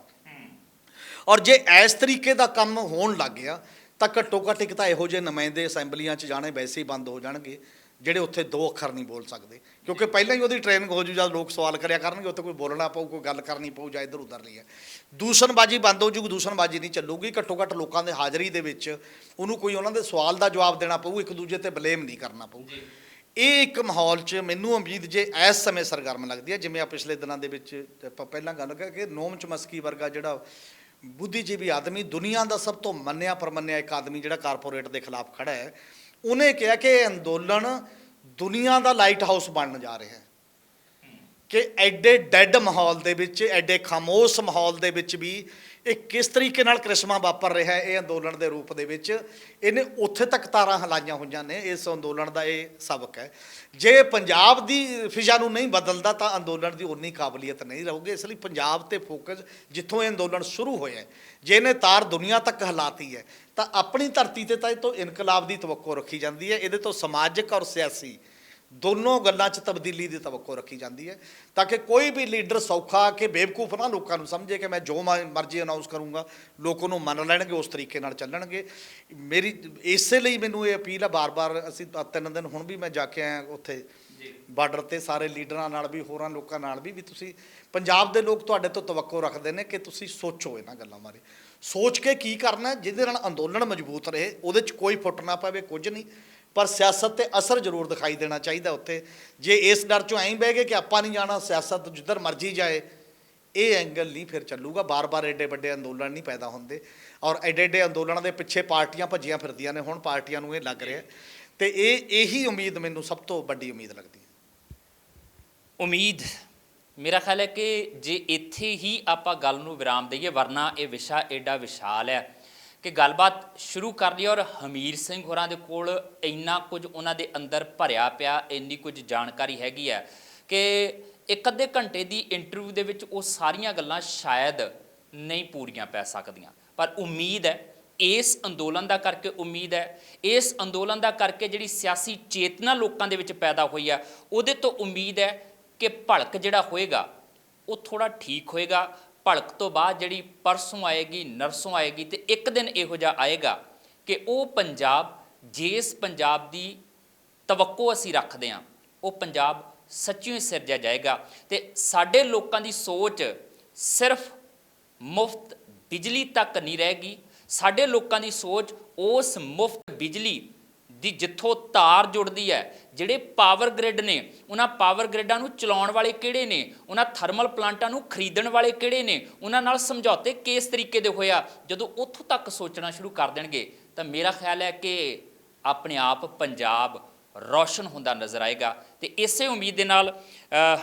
ਔਰ ਜੇ ਇਸ ਤਰੀਕੇ ਦਾ ਕੰਮ ਹੋਣ ਲੱਗ ਗਿਆ, ਤਾਂ ਘੱਟੋ ਘੱਟ ਇੱਕ ਤਾਂ ਇਹੋ ਜਿਹੇ ਨੁਮਾਇੰਦੇ ਅਸੈਂਬਲੀਆਂ 'ਚ ਜਾਣੇ ਵੈਸੇ ਹੀ ਬੰਦ ਹੋ ਜਾਣਗੇ, ਜਿਹੜੇ ਉੱਥੇ 2 ਅੱਖਰ ਨਹੀਂ ਬੋਲ ਸਕਦੇ। ਕਿਉਂਕਿ ਪਹਿਲਾਂ ਹੀ ਉਹਦੀ ਟ੍ਰੇਨਿੰਗ ਹੋ ਜੂ, ਜਦ ਲੋਕ ਸਵਾਲ ਕਰਿਆ ਕਰਨਗੇ, ਉੱਥੇ ਕੋਈ ਬੋਲਣਾ ਪਊ, ਕੋਈ ਗੱਲ ਕਰਨੀ ਪਊ, ਜਾਂ ਇੱਧਰ ਉੱਧਰ ਲਈ ਹੈ। ਦੂਸ਼ਣਬਾਜ਼ੀ ਬੰਦ ਹੋ ਜੂਗੀ, ਦੂਸ਼ਣਬਾਜ਼ੀ ਨਹੀਂ ਚੱਲੂਗੀ। ਘੱਟੋ ਘੱਟ ਲੋਕਾਂ ਦੇ ਹਾਜ਼ਰੀ ਦੇ ਵਿੱਚ ਉਹਨੂੰ ਕੋਈ ਉਹਨਾਂ ਦੇ ਸਵਾਲ ਦਾ ਜਵਾਬ ਦੇਣਾ ਪਊ, ਇੱਕ ਦੂਜੇ 'ਤੇ ਬਲੇਮ ਨਹੀਂ ਕਰਨਾ ਪਊ। ਇਹ ਇੱਕ ਮਾਹੌਲ 'ਚ ਮੈਨੂੰ ਉਮੀਦ ਜੇ ਇਸ ਸਮੇਂ ਸਰਗਰਮ ਲੱਗਦੀ ਹੈ, ਜਿਵੇਂ ਆ ਪਿਛਲੇ ਦਿਨਾਂ ਦੇ ਵਿੱਚ ਆਪਾਂ ਪਹਿਲਾਂ ਗੱਲ ਕਰ ਕਿ ਨੋਮ ਚਮਸਕੀ ਵਰਗਾ ਜਿਹੜਾ ਬੁੱਧੀਜੀਵੀ ਆਦਮੀ, ਦੁਨੀਆ ਦਾ ਸਭ ਤੋਂ ਮੰਨਿਆ ਪ੍ਰਮੰਨਿਆ ਇੱਕ ਆਦਮੀ, ਜਿਹੜਾ ਕਾਰਪੋਰੇਟ ਦੇ ਖਿਲਾਫ ਖੜਾ ਹੈ, ਉਹਨੇ ਕਿਹਾ ਕਿ ਇਹ ਅੰਦੋਲਨ ਦੁਨੀਆ ਦਾ ਲਾਈਟ ਹਾਊਸ ਬਣਨ ਜਾ ਰਿਹਾ ਹੈ। ਕਿ ਐਡੇ ਡੈਡ ਮਾਹੌਲ ਦੇ ਵਿੱਚ, ਐਡੇ ਖਾਮੋਸ਼ ਮਾਹੌਲ ਦੇ ਵਿੱਚ ਵੀ ਇਹ ਕਿਸ ਤਰੀਕੇ ਨਾਲ ਕ੍ਰਿਸ਼ਮਾ ਵਾਪਰ ਰਿਹਾ ਹੈ ਇਹ ਅੰਦੋਲਨ ਦੇ ਰੂਪ ਦੇ ਵਿੱਚ, ਇਹਨੇ ਉੱਥੇ ਤੱਕ ਤਾਰਾਂ ਹਿਲਾਈਆਂ ਹੋਈਆਂ ਨੇ। ਇਸ ਅੰਦੋਲਨ ਦਾ ਇਹ ਸਬਕ ਹੈ। ਜੇ ਪੰਜਾਬ ਦੀ ਫਿਜ਼ਾ ਨੂੰ ਨਹੀਂ ਬਦਲਦਾ ਤਾਂ ਅੰਦੋਲਨ ਦੀ ਉਨੀ ਕਾਬਲੀਅਤ ਨਹੀਂ ਰਹੂਗੀ। ਇਸ ਲਈ ਪੰਜਾਬ ਤੇ ਫੋਕਸ, ਜਿੱਥੋਂ ਇਹ ਅੰਦੋਲਨ ਸ਼ੁਰੂ ਹੋਇਆ, ਜੇ ਇਹਨੇ ਤਾਰ ਦੁਨੀਆ ਤੱਕ ਹਿਲਾਤੀ ਹੈ ਤਾਂ ਆਪਣੀ ਧਰਤੀ ਤੇ ਤਾਂ ਇਹ ਤੋਂ ਇਨਕਲਾਬ ਦੀ ਤਵੱਕੋ ਰੱਖੀ ਜਾਂਦੀ ਹੈ। ਇਹਦੇ ਤੋਂ ਸਮਾਜਿਕ ਔਰ ਸਿਆਸੀ ਦੋਨੋਂ ਗੱਲਾਂ 'ਚ ਤਬਦੀਲੀ ਦੀ ਤਵੱਕੋ ਰੱਖੀ ਜਾਂਦੀ ਹੈ, ਤਾਂ ਕਿ ਕੋਈ ਵੀ ਲੀਡਰ ਸੌਖਾ ਕਿ ਬੇਵਕੂਫ ਨਾ ਲੋਕਾਂ ਨੂੰ ਸਮਝੇ ਕਿ ਮੈਂ ਜੋ ਮਰਜ਼ੀ ਅਨਾਉਂਸ ਕਰੂੰਗਾ, ਲੋਕ ਉਹਨੂੰ ਮੰਨ ਲੈਣਗੇ, ਉਸ ਤਰੀਕੇ ਨਾਲ ਚੱਲਣਗੇ। ਮੇਰੀ ਇਸੇ ਲਈ ਮੈਨੂੰ ਇਹ ਅਪੀਲ ਹੈ, ਬਾਰ-ਬਾਰ ਅਸੀਂ 3 ਦਿਨ ਹੁਣ ਵੀ ਮੈਂ ਜਾ ਕੇ ਆਇਆ ਉੱਥੇ ਬਾਰਡਰ ਤੇ, ਸਾਰੇ ਲੀਡਰਾਂ ਨਾਲ ਵੀ, ਹੋਰਾਂ ਲੋਕਾਂ ਨਾਲ ਵੀ ਤੁਸੀਂ ਪੰਜਾਬ ਦੇ ਲੋਕ ਤੁਹਾਡੇ ਤੋਂ ਤਵੱਕੋ ਰੱਖਦੇ ਨੇ ਕਿ ਤੁਸੀਂ ਸੋਚੋ ਇਹਨਾਂ ਗੱਲਾਂ ਬਾਰੇ, ਸੋਚ ਕੇ ਕੀ ਕਰਨਾ ਜਿਹਦੇ ਨਾਲ ਅੰਦੋਲਨ ਮਜ਼ਬੂਤ ਰਹੇ। ਉਹਦੇ 'ਚ ਕੋਈ ਫੁੱਟ ਨਾ ਪਵੇ, ਕੁਝ ਨਹੀਂ, ਪਰ ਸਿਆਸਤ 'ਤੇ ਅਸਰ ਜ਼ਰੂਰ ਦਿਖਾਈ ਦੇਣਾ ਚਾਹੀਦਾ ਉੱਥੇ। ਜੇ ਇਸ ਡਰ 'ਚੋਂ ਐਂ ਬਹਿ ਗਏ ਕਿ ਆਪਾਂ ਨਹੀਂ ਜਾਣਾ, ਸਿਆਸਤ ਜਿੱਧਰ ਮਰਜ਼ੀ ਜਾਏ, ਇਹ ਐਂਗਲ ਨਹੀਂ ਫਿਰ ਚੱਲੂਗਾ। ਬਾਰ-ਬਾਰ ਐਡੇ ਵੱਡੇ ਅੰਦੋਲਨ ਨਹੀਂ ਪੈਦਾ ਹੁੰਦੇ, ਔਰ ਐਡੇ ਅੰਦੋਲਨਾਂ ਦੇ ਪਿੱਛੇ ਪਾਰਟੀਆਂ ਭੱਜੀਆਂ ਫਿਰਦੀਆਂ ਨੇ। ਹੁਣ ਪਾਰਟੀਆਂ ਨੂੰ ਇਹ ਲੱਗ ਰਿਹਾ, ਤੇ ਇਹੀ ਉਮੀਦ ਮੈਨੂੰ ਸਭ ਤੋਂ ਵੱਡੀ ਉਮੀਦ ਲੱਗਦੀ ਹੈ। ਉਮੀਦ, ਮੇਰਾ ਖਿਆਲ ਹੈ ਕਿ ਜੇ ਇੱਥੇ ਹੀ ਆਪਾਂ ਗੱਲ ਨੂੰ ਵਿਰਾਮ ਦਈਏ, ਵਰਨਾ ਇਹ ਵਿਸ਼ਾ ਐਡਾ ਵਿਸ਼ਾਲ ਹੈ ਕਿ ਗੱਲਬਾਤ ਸ਼ੁਰੂ ਕਰ ਲਈ। ਔਰ ਹਮੀਰ ਸਿੰਘ ਹੋਰਾਂ ਦੇ ਕੋਲ ਇੰਨਾ ਕੁਝ ਉਹਨਾਂ ਦੇ ਅੰਦਰ ਭਰਿਆ ਪਿਆ, ਇੰਨੀ ਕੁਝ ਜਾਣਕਾਰੀ ਹੈਗੀ ਹੈ ਕਿ ਇੱਕ ਅੱਧੇ ਘੰਟੇ ਦੀ ਇੰਟਰਵਿਊ ਦੇ ਵਿੱਚ ਉਹ ਸਾਰੀਆਂ ਗੱਲਾਂ ਸ਼ਾਇਦ ਨਹੀਂ ਪੂਰੀਆਂ ਪੈ ਸਕਦੀਆਂ। ਪਰ ਉਮੀਦ ਹੈ, ਇਸ ਅੰਦੋਲਨ ਦਾ ਕਰਕੇ ਉਮੀਦ ਹੈ, ਇਸ ਅੰਦੋਲਨ ਦਾ ਕਰਕੇ ਜਿਹੜੀ ਸਿਆਸੀ ਚੇਤਨਾ ਲੋਕਾਂ ਦੇ ਵਿੱਚ ਪੈਦਾ ਹੋਈ ਹੈ, ਉਹਦੇ ਤੋਂ ਉਮੀਦ ਹੈ ਕਿ ਭੜਕ ਜਿਹੜਾ ਹੋਏਗਾ ਉਹ ਥੋੜ੍ਹਾ ਠੀਕ ਹੋਏਗਾ। ਭੜਕ ਤੋਂ ਬਾਅਦ ਜਿਹੜੀ ਪਰਸੋਂ ਆਏਗੀ, ਨਰਸੋਂ ਆਏਗੀ, ਤੇ ਇੱਕ ਦਿਨ ਇਹੋ ਜਿਹਾ ਆਏਗਾ ਕਿ ਉਹ ਪੰਜਾਬ, ਜਿਸ ਪੰਜਾਬ ਦੀ ਤਵੱਕੋ ਅਸੀਂ ਰੱਖਦੇ ਹਾਂ, ਉਹ ਪੰਜਾਬ ਸੱਚਿਓ ਹੀ ਸਿਰਜਿਆ ਜਾਏਗਾ। ਤੇ ਸਾਡੇ ਲੋਕਾਂ ਦੀ ਸੋਚ ਸਿਰਫ ਮੁਫਤ ਬਿਜਲੀ ਤੱਕ ਨਹੀਂ ਰਹੇਗੀ। ਸਾਡੇ ਲੋਕਾਂ ਦੀ ਸੋਚ ਉਸ ਮੁਫਤ ਬਿਜਲੀ ਦੀ ਜਿੱਥੋਂ ਤਾਰ ਜੁੜਦੀ ਹੈ, ਜਿਹੜੇ ਪਾਵਰ ਗ੍ਰਿਡ ਨੇ, ਉਹਨਾਂ ਪਾਵਰ ਗ੍ਰਿਡਾਂ ਨੂੰ ਚਲਾਉਣ ਵਾਲੇ ਕਿਹੜੇ ਨੇ, ਉਹਨਾਂ ਥਰਮਲ ਪਲਾਂਟਾਂ ਨੂੰ ਖਰੀਦਣ ਵਾਲੇ ਕਿਹੜੇ ਨੇ, ਉਹਨਾਂ ਨਾਲ ਸਮਝੌਤੇ ਕਿਸ ਤਰੀਕੇ ਦੇ ਹੋਇਆ, ਜਦੋਂ ਉੱਥੋਂ ਤੱਕ ਸੋਚਣਾ ਸ਼ੁਰੂ ਕਰ ਦੇਣਗੇ ਤਾਂ ਮੇਰਾ ਖਿਆਲ ਹੈ ਕਿ ਆਪਣੇ ਆਪ ਪੰਜਾਬ ਰੌਸ਼ਨ ਹੁੰਦਾ ਨਜ਼ਰ ਆਏਗਾ। ਤੇ ਇਸੇ ਉਮੀਦ ਦੇ ਨਾਲ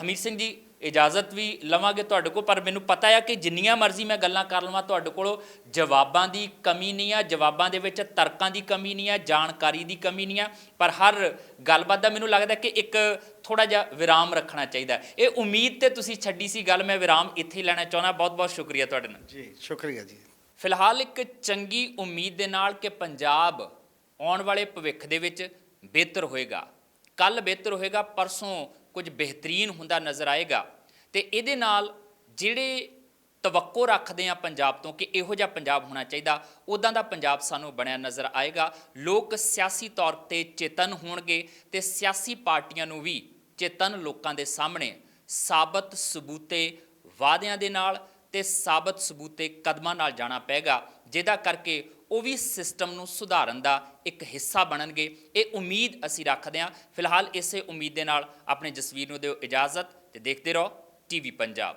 ਹਮੀਰ ਸਿੰਘ ਜੀ ਇਜਾਜ਼ਤ ਵੀ ਲਵਾਂਗੇ ਤੁਹਾਡੇ ਕੋਲ, ਪਰ ਮੈਨੂੰ ਪਤਾ ਹੈ ਕਿ ਜਿੰਨੀਆਂ ਮਰਜ਼ੀ ਮੈਂ ਗੱਲਾਂ ਕਰ ਲਵਾਂ, ਤੁਹਾਡੇ ਕੋਲ ਜਵਾਬਾਂ ਦੀ ਕਮੀ ਨਹੀਂ ਆ, ਜਵਾਬਾਂ ਦੇ ਵਿੱਚ ਤਰਕਾਂ ਦੀ ਕਮੀ ਨਹੀਂ ਆ, ਜਾਣਕਾਰੀ ਦੀ ਕਮੀ ਨਹੀਂ ਆ। ਪਰ ਹਰ ਗੱਲਬਾਤ ਦਾ ਮੈਨੂੰ ਲੱਗਦਾ ਕਿ ਇੱਕ ਥੋੜ੍ਹਾ ਜਿਹਾ ਵਿਰਾਮ ਰੱਖਣਾ ਚਾਹੀਦਾ। ਇਹ ਉਮੀਦ ਤੇ ਤੁਸੀਂ ਛੱਡੀ ਸੀ ਗੱਲ, ਮੈਂ ਵਿਰਾਮ ਇੱਥੇ ਹੀ ਲੈਣਾ ਚਾਹੁੰਦਾ। ਬਹੁਤ ਬਹੁਤ ਸ਼ੁਕਰੀਆ ਤੁਹਾਡੇ ਨਾਲ ਜੀ। ਸ਼ੁਕਰੀਆ ਜੀ। ਫਿਲਹਾਲ ਇੱਕ ਚੰਗੀ ਉਮੀਦ ਦੇ ਨਾਲ ਕਿ ਪੰਜਾਬ ਆਉਣ ਵਾਲੇ ਭਵਿੱਖ ਦੇ ਵਿੱਚ ਬਿਹਤਰ ਹੋਏਗਾ, ਕੱਲ੍ਹ ਬਿਹਤਰ ਹੋਏਗਾ, ਪਰਸੋਂ ਕੁਝ ਬਿਹਤਰੀਨ ਹੁੰਦਾ ਨਜ਼ਰ ਆਏਗਾ। ਤੇ ਇਹਦੇ ਨਾਲ ਜਿਹੜੇ ਤਵੱਕੋ ਰੱਖਦੇ ਆ ਪੰਜਾਬ ਤੋਂ ਕਿ ਇਹੋ ਜਿਹਾ ਪੰਜਾਬ ਹੋਣਾ ਚਾਹੀਦਾ, ਉੱਦਾਂ ਦਾ ਪੰਜਾਬ ਸਾਨੂੰ ਬਣਿਆ ਨਜ਼ਰ ਆਏਗਾ। ਲੋਕ ਸਿਆਸੀ ਤੌਰ 'ਤੇ ਚੇਤਨ ਹੋਣਗੇ ਤੇ ਸਿਆਸੀ ਪਾਰਟੀਆਂ ਨੂੰ ਵੀ ਚੇਤਨ ਲੋਕਾਂ ਦੇ ਸਾਹਮਣੇ ਸਾਬਤ ਸਬੂਤੇ ਵਾਅਦਿਆਂ ਦੇ ਨਾਲ ਤੇ ਸਾਬਤ ਸਬੂਤੇ ਕਦਮਾਂ ਨਾਲ ਜਾਣਾ ਪਏਗਾ, ਜਿਹਦਾ ਕਰਕੇ ਉਹ ਵੀ ਸਿਸਟਮ ਨੂੰ ਸੁਧਾਰਨ ਦਾ ਇੱਕ ਹਿੱਸਾ ਬਣਨਗੇ। ਇਹ ਉਮੀਦ ਅਸੀਂ ਰੱਖਦੇ ਹਾਂ। ਫਿਲਹਾਲ ਇਸੇ ਉਮੀਦ ਦੇ ਨਾਲ ਆਪਣੇ ਜਸਵੀਰ ਨੂੰ ਦਿਓ ਇਜਾਜ਼ਤ ਤੇ ਦੇਖਦੇ ਰਹੋ ਟੀਵੀ ਪੰਜਾਬ।